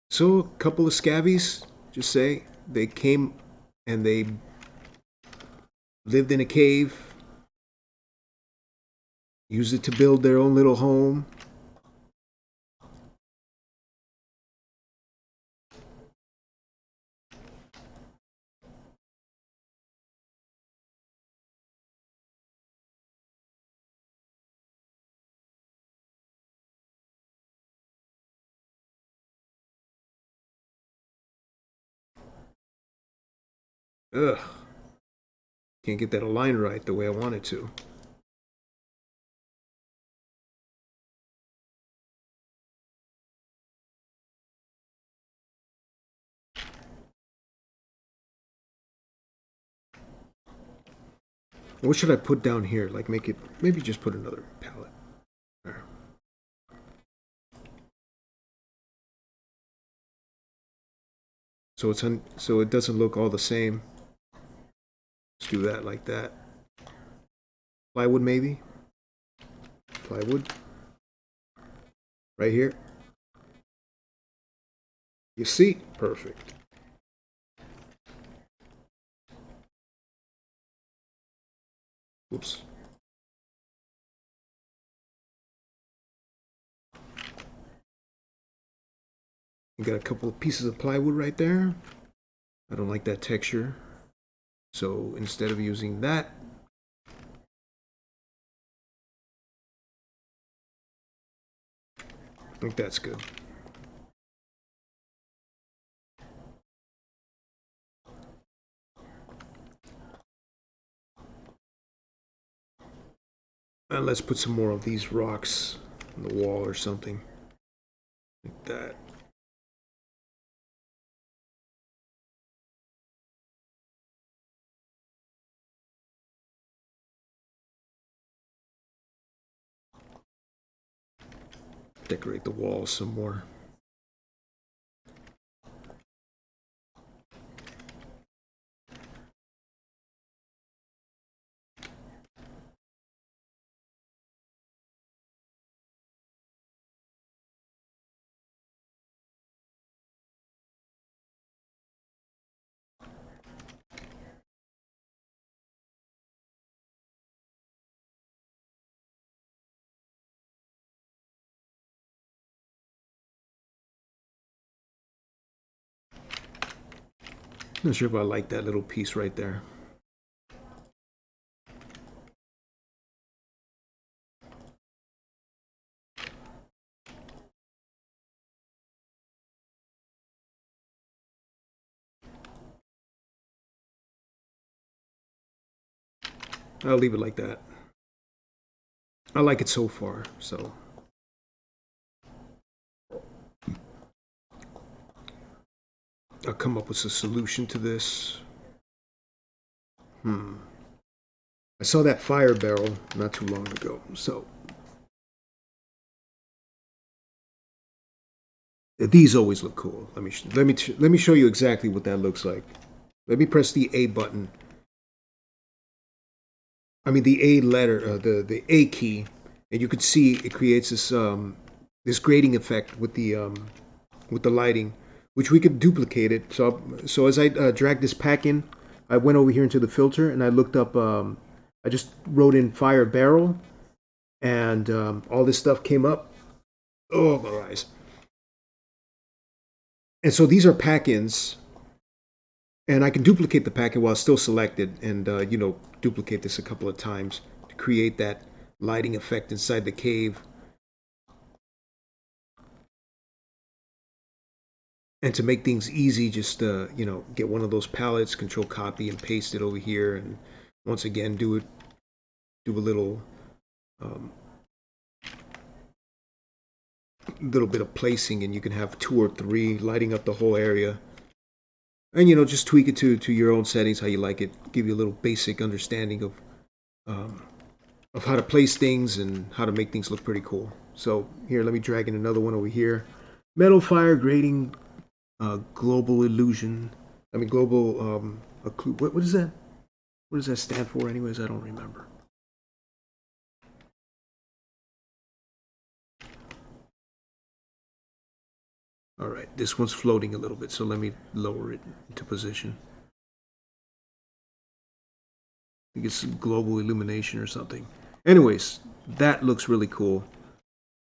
So a couple of scabbies, just say they came and they lived in a cave, used it to build their own little home. Ugh, can't get that aligned right the way I want it to. What should I put down here? Like, make it, maybe just put another palette there. So so it doesn't look all the same. Let's do that like that. Plywood maybe. Plywood right here. You see, perfect. Whoops. You got a couple of pieces of plywood right there. I don't like that texture. So instead of using that, think that's good. And let's put some more of these rocks on the wall or something like that. Decorate the walls some more. Not sure if I like that little piece right there. I'll leave it like that. I like it so far, so. I'll come up with a solution to this. I saw that fire barrel not too long ago, so. These always look cool. Let me show you exactly what that looks like. Let me press the A button. I mean the A letter, the A key, and you can see it creates this grading effect with the lighting, which we could duplicate it. So as I drag this pack in, I went over here into the filter and I looked up. I just wrote in fire barrel, and all this stuff came up. Oh my eyes! And so these are pack-ins, and I can duplicate the packet while it's still selected, and duplicate this a couple of times to create that lighting effect inside the cave. And to make things easy, just get one of those palettes, control copy and paste it over here, and once again do a little bit of placing, and you can have 2 or 3 lighting up the whole area. And just tweak it to your own settings, how you like it. Give you a little basic understanding of how to place things and how to make things look pretty cool. So here, let me drag in another one over here. Metal fire grading, global illusion. I mean global. What is that? What does that stand for, anyways? I don't remember. All right, this one's floating a little bit, so let me lower it into position. I think it's global illumination or something. Anyways, that looks really cool.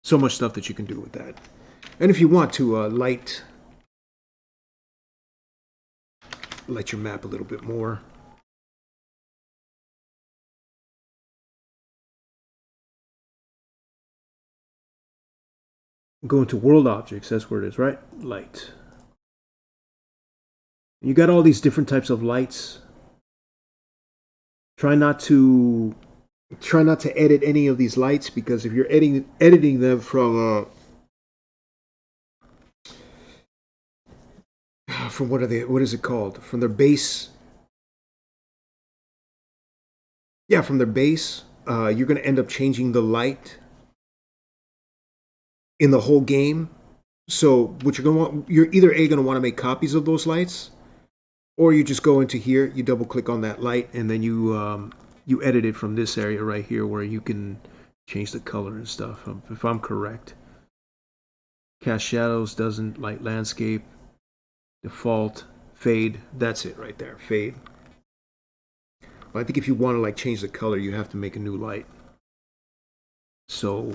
So much stuff that you can do with that. And if you want to light your map a little bit more, go into world objects. That's where it is, right? Light. You got all these different types of lights. Try not to edit any of these lights, because if you're editing them from what is it called, from their base, from their base, you're going to end up changing the light in the whole game. So what you're going to want, you're either going to want to make copies of those lights, or you just go into here, you double click on that light, and then you edit it from this area right here where you can change the color and stuff, if I'm correct. Cast shadows, doesn't, light landscape, default, fade. That's it right there, fade. But I think if you want to change the color, you have to make a new light. So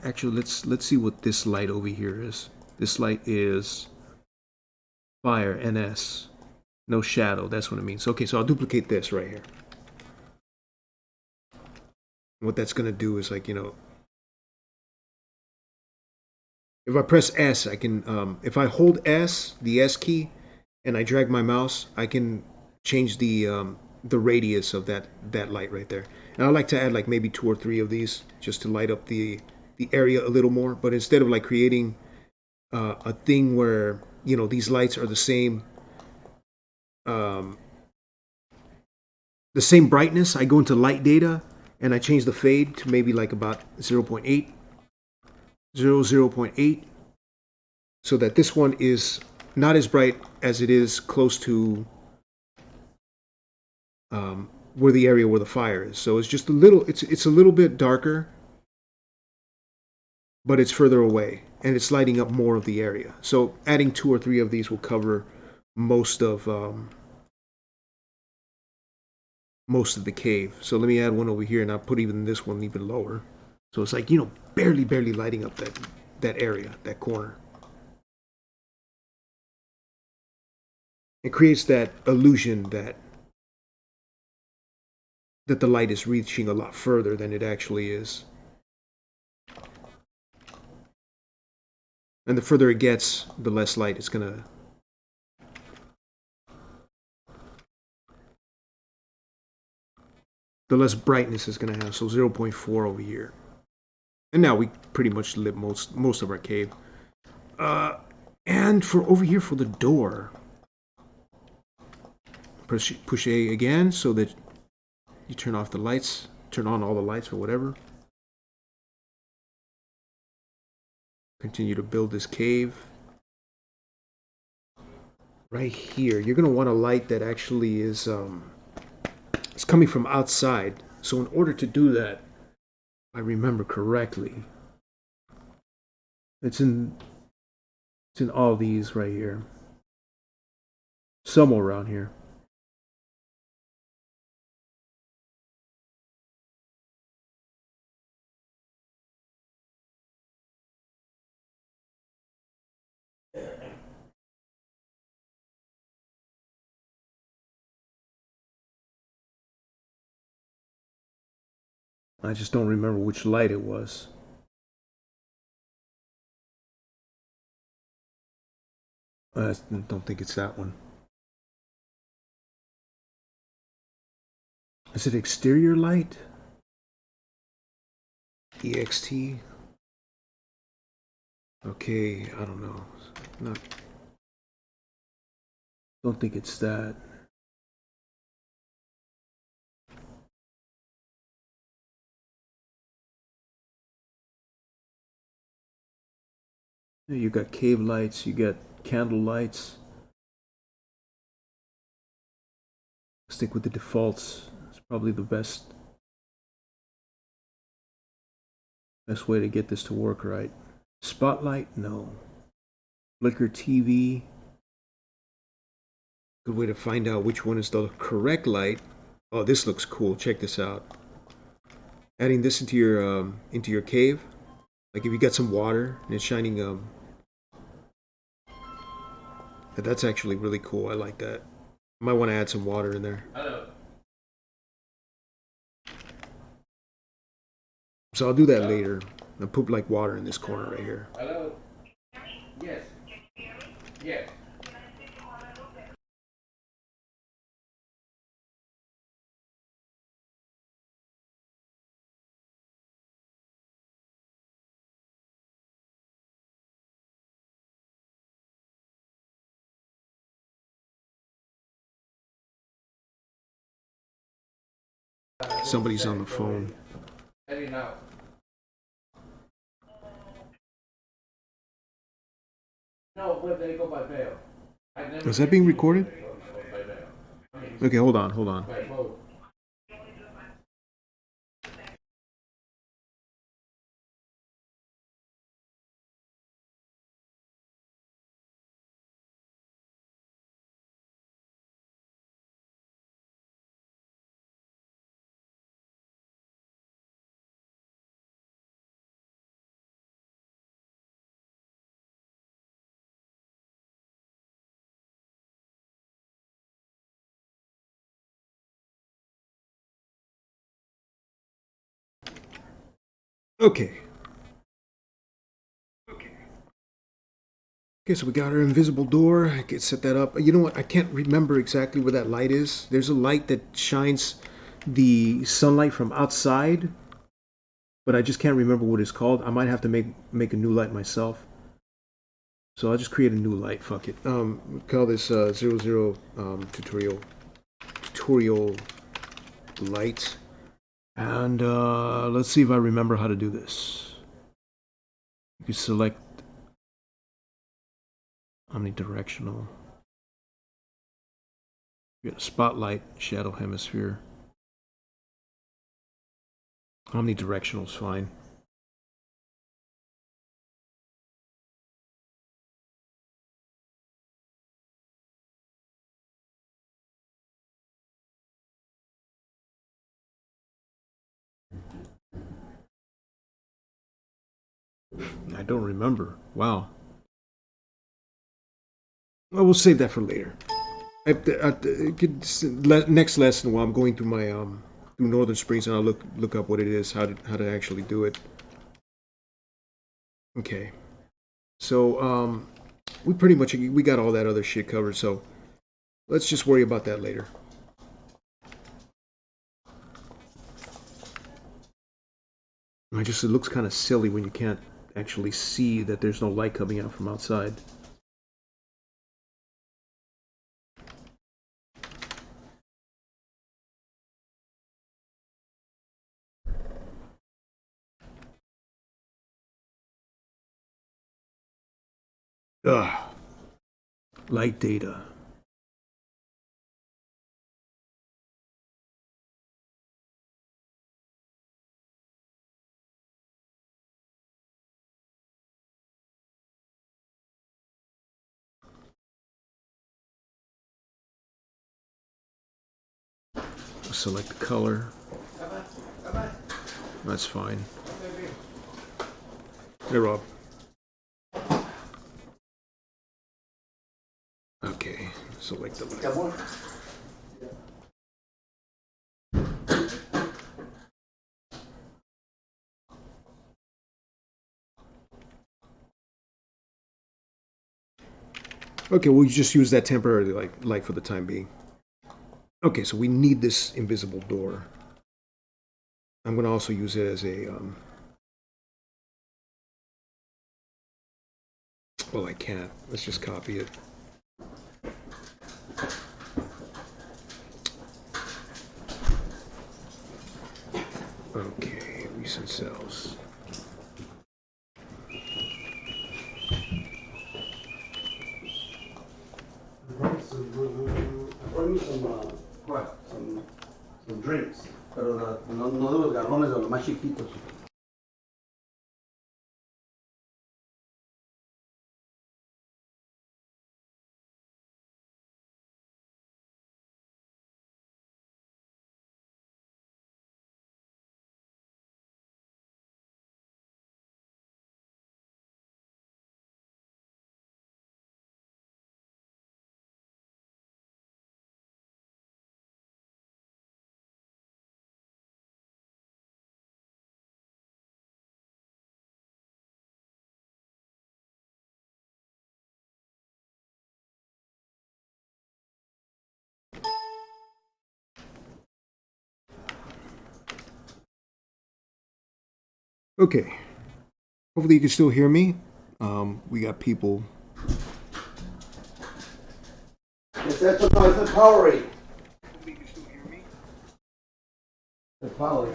actually, let's see what this light over here is. This light is fire, NS, no shadow. That's what it means. Okay, so I'll duplicate this right here. What that's going to do is If I press S, I can, if I hold S, the S key, and I drag my mouse, I can change the radius of that light right there. And I like to add like maybe two or three of these just to light up the area a little more. But instead of like creating a thing where these lights are um, the same brightness, I go into light data and I change the fade to maybe like about 0.8, 0.8, so that this one is not as bright as it is close to where the area where the fire is. So it's just a little, it's a little bit darker, but it's further away and it's lighting up more of the area. So adding two or three of these will cover most of most of the cave. So let me add one over here, and I'll put even this one even lower. So it's like barely lighting up that area, that corner. It creates that illusion that the light is reaching a lot further than it actually is. And the further it gets, the less light it's gonna. The less brightness it's gonna have. So 0.4 over here. And now we pretty much lit most of our cave. And for over here for the door, push A again so that you turn off the lights, turn on all the lights or whatever. Continue to build this cave. Right here, you're gonna want a light that actually is it's coming from outside. So in order to do that, I remember correctly, it's in all these right here, somewhere around here. I just don't remember which light it was. I don't think it's that one. Is it exterior light? EXT? Okay, I don't know. Not, don't think it's that. You got cave lights, you got candle lights. Stick with the defaults. It's probably the best way to get this to work right. Spotlight? No. Flicker TV. Good way to find out which one is the correct light. Oh, this looks cool. Check this out. Adding this into your cave. Like if you got some water and it's shining that's actually really cool. I like that. Might want to add some water in there. Hello. So I'll do that later. I'll put like water in this corner right here. Hello. Yes. Yes. Somebody's on the phone. Is that being recorded? Okay, hold on, hold on. Okay. Okay, so we got our invisible door. I can set that up. You know what? I can't remember exactly where that light is. There's a light that shines the sunlight from outside, but I just can't remember what it's called. I might have to make a new light myself. So I'll just create a new light. Fuck it. Call this 00 tutorial light, and let's see if I remember how to do this. You can select omnidirectional. You got a spotlight, shadow hemisphere. Omnidirectional is fine. I don't remember. Wow. Well, we'll save that for later. Next lesson, while I'm going through my through Northern Springs, and I'll look up what it is, how to actually do it. Okay. So we pretty much we got all that other shit covered. So let's just worry about that later. It looks kind of silly when you can't actually see that there's no light coming out from outside. Ugh. Light data. Select the color. That's fine. Hey, Rob. Okay, select the light. Okay, we'll just use that temporary light for the time being. Okay, so we need this invisible door. I'm going to also use it as a well, I can't. Let's just copy it. Okay, recent cells. Some drinks, pero no de los garrones, de los más chiquitos. Okay. Hopefully you can still hear me. We got people. It's the power rate. The power.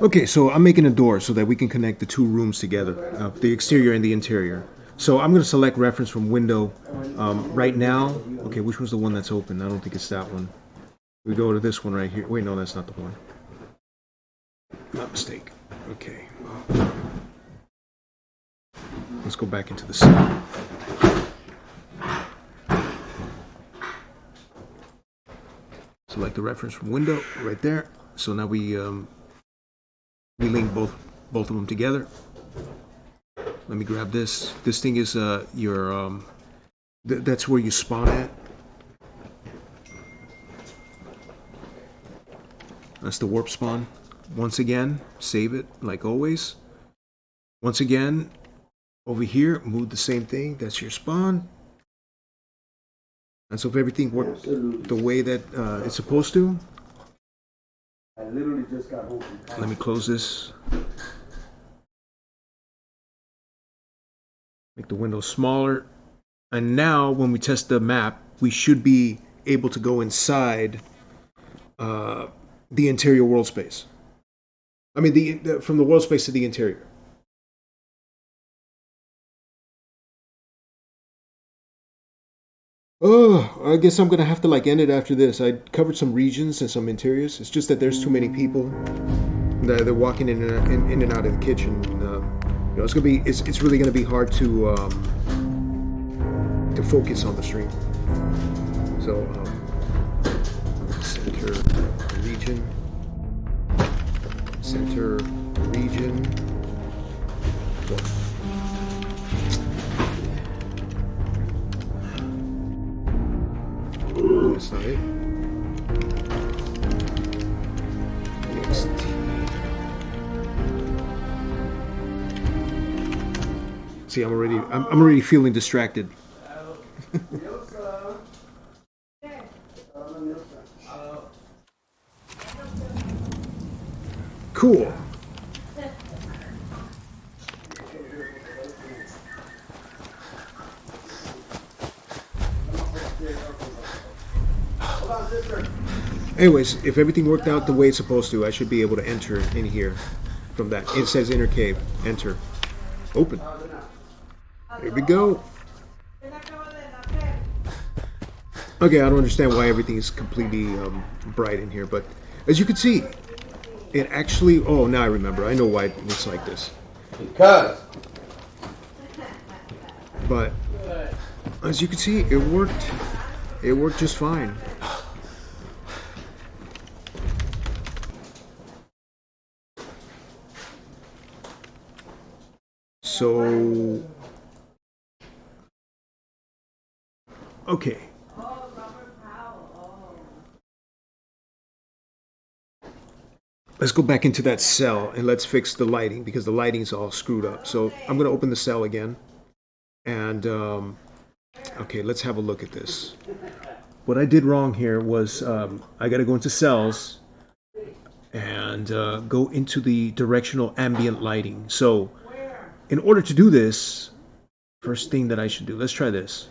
Okay, so I'm making a door so that we can connect the two rooms together, the exterior and the interior. So I'm going to select reference from window right now. Okay, which one's the one that's open? I don't think it's that one. We go to this one right here. Wait, no, that's not the one. Not mistake. Okay. Let's go back into the scene. Select the reference from window right there. So now we link both of them together. Let me grab this. This thing is your that's where you spawn at. That's the warp spawn. Once again, save it like always. Once again, Over here, move the same thing. That's your spawn. And so if everything worked the way that it's supposed to, I literally just got home. let me close this. Make the window smaller. And now when we test the map, we should be able to go inside the interior world space. I mean, from the world space to the interior. Oh, I guess I'm gonna have to like end it after this. I covered some regions and some interiors. It's just that there's too many people. They're walking in and out of the kitchen. It's gonna be it's really gonna be hard to focus on the stream. So center region. That's not it. Next. See, I'm already feeling distracted. Cool. Anyways, if everything worked out the way it's supposed to, I should be able to enter in here from that. It says inner cave. Enter. Open. Here we go. Okay, I don't understand why everything is completely bright in here, but as you can see, it actually... Oh, now I remember. I know why it looks like this. Because. But as you can see, it worked. It worked just fine. So, okay. Let's go back into that cell and let's fix the lighting because the lighting's all screwed up. So I'm going to open the cell again. And, okay, let's have a look at this. What I did wrong here was I got to go into cells and go into the directional ambient lighting. So in order to do this, first thing that I should do, let's try this.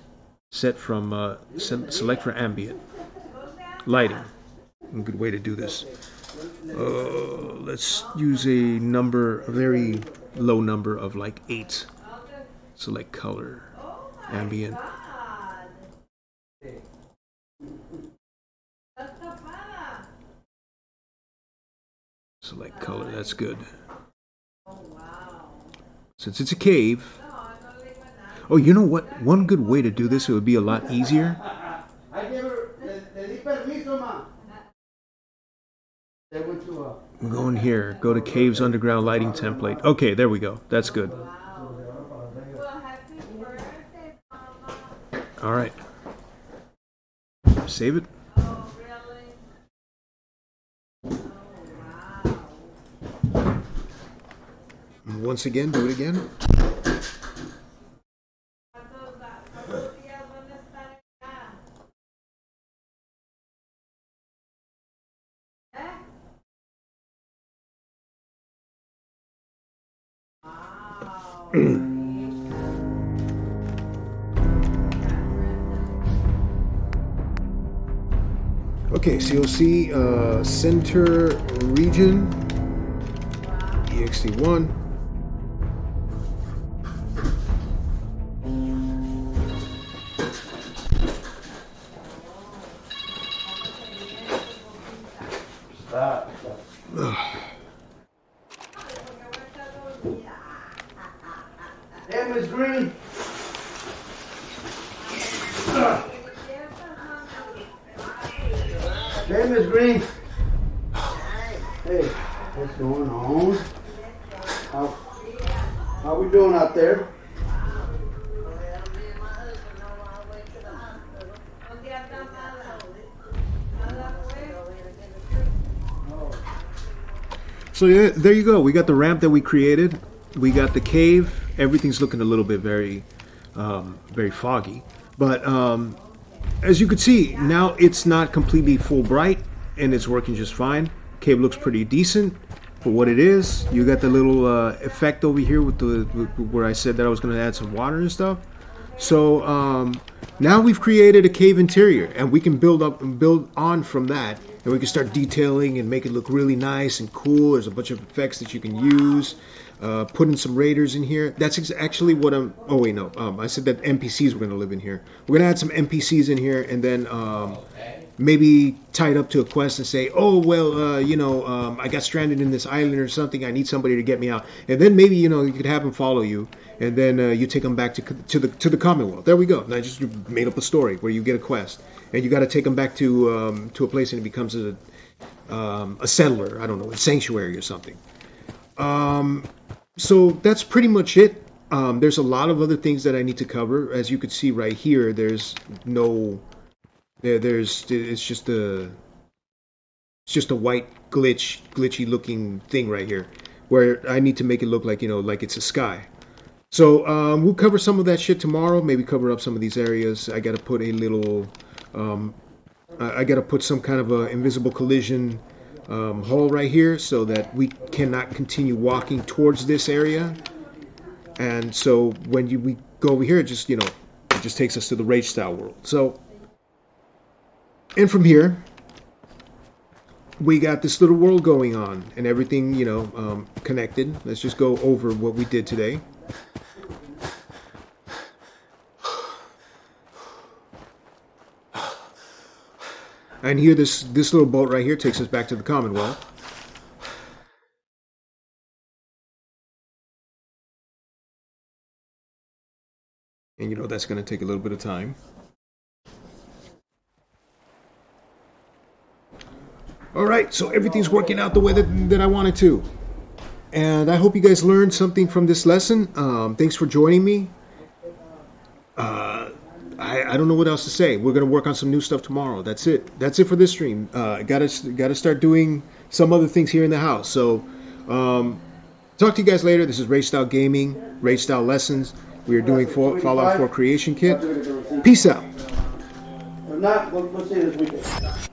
Set from, select for ambient lighting. A good way to do this. Let's use a very low number of like 8. Select color, ambient. Select color, that's good. Since it's a cave. Oh, you know what? One good way to do this, it would be a lot easier. Go in here, go to Caves Underground Lighting Template. Okay, there we go. That's good. All right. Save it. And once again, do it again. Okay, so you'll see center region, ext1. Damn, Miss Green. Hey, Miss Green. Hey, what's going on? How we doing out there? So yeah, there you go. We got the ramp that we created. We got the cave, everything's looking a little bit very foggy. But as you can see, now it's not completely full bright, and it's working just fine. Cave looks pretty decent for what it is. You got the little effect over here with where I said that I was going to add some water and stuff. So now we've created a cave interior, and we can build up and build on from that, and we can start detailing and make it look really nice and cool. There's a bunch of effects that you can use. Putting some raiders in here. That's actually what I'm. Oh wait, no. I said that NPCs were going to live in here. We're going to add some NPCs in here, and then maybe tie it up to a quest and say, oh well, I got stranded in this island or something. I need somebody to get me out. And then maybe you could have them follow you, and then you take them back to the Commonwealth. There we go. And I just made up a story where you get a quest, and you got to take them back to a place, and it becomes a settler. I don't know, a sanctuary or something. So that's pretty much it. There's a lot of other things that I need to cover. As you can see right here, there's it's just a white glitchy looking thing right here, where I need to make it look like like it's a sky. So we'll cover some of that shit tomorrow. Maybe cover up some of these areas. I gotta put a little, I gotta put some kind of a invisible collision hole right here so that we cannot continue walking towards this area. And so when we go over here, it just takes us to the RAGEStyle world. So, and from here we got this little world going on and everything connected. Let's just go over what we did today. And here, this little boat right here takes us back to the Commonwealth. And that's going to take a little bit of time. All right, so everything's working out the way that I wanted to. And I hope you guys learned something from this lesson. Thanks for joining me. I don't know what else to say. We're gonna work on some new stuff tomorrow. That's it. That's it for this stream. Gotta start doing some other things here in the house. So, talk to you guys later. This is RAGEStyle Gaming, RAGEStyle Lessons. We are doing Fallout 4 Creation Kit. Peace out. If not, we'll see you this weekend.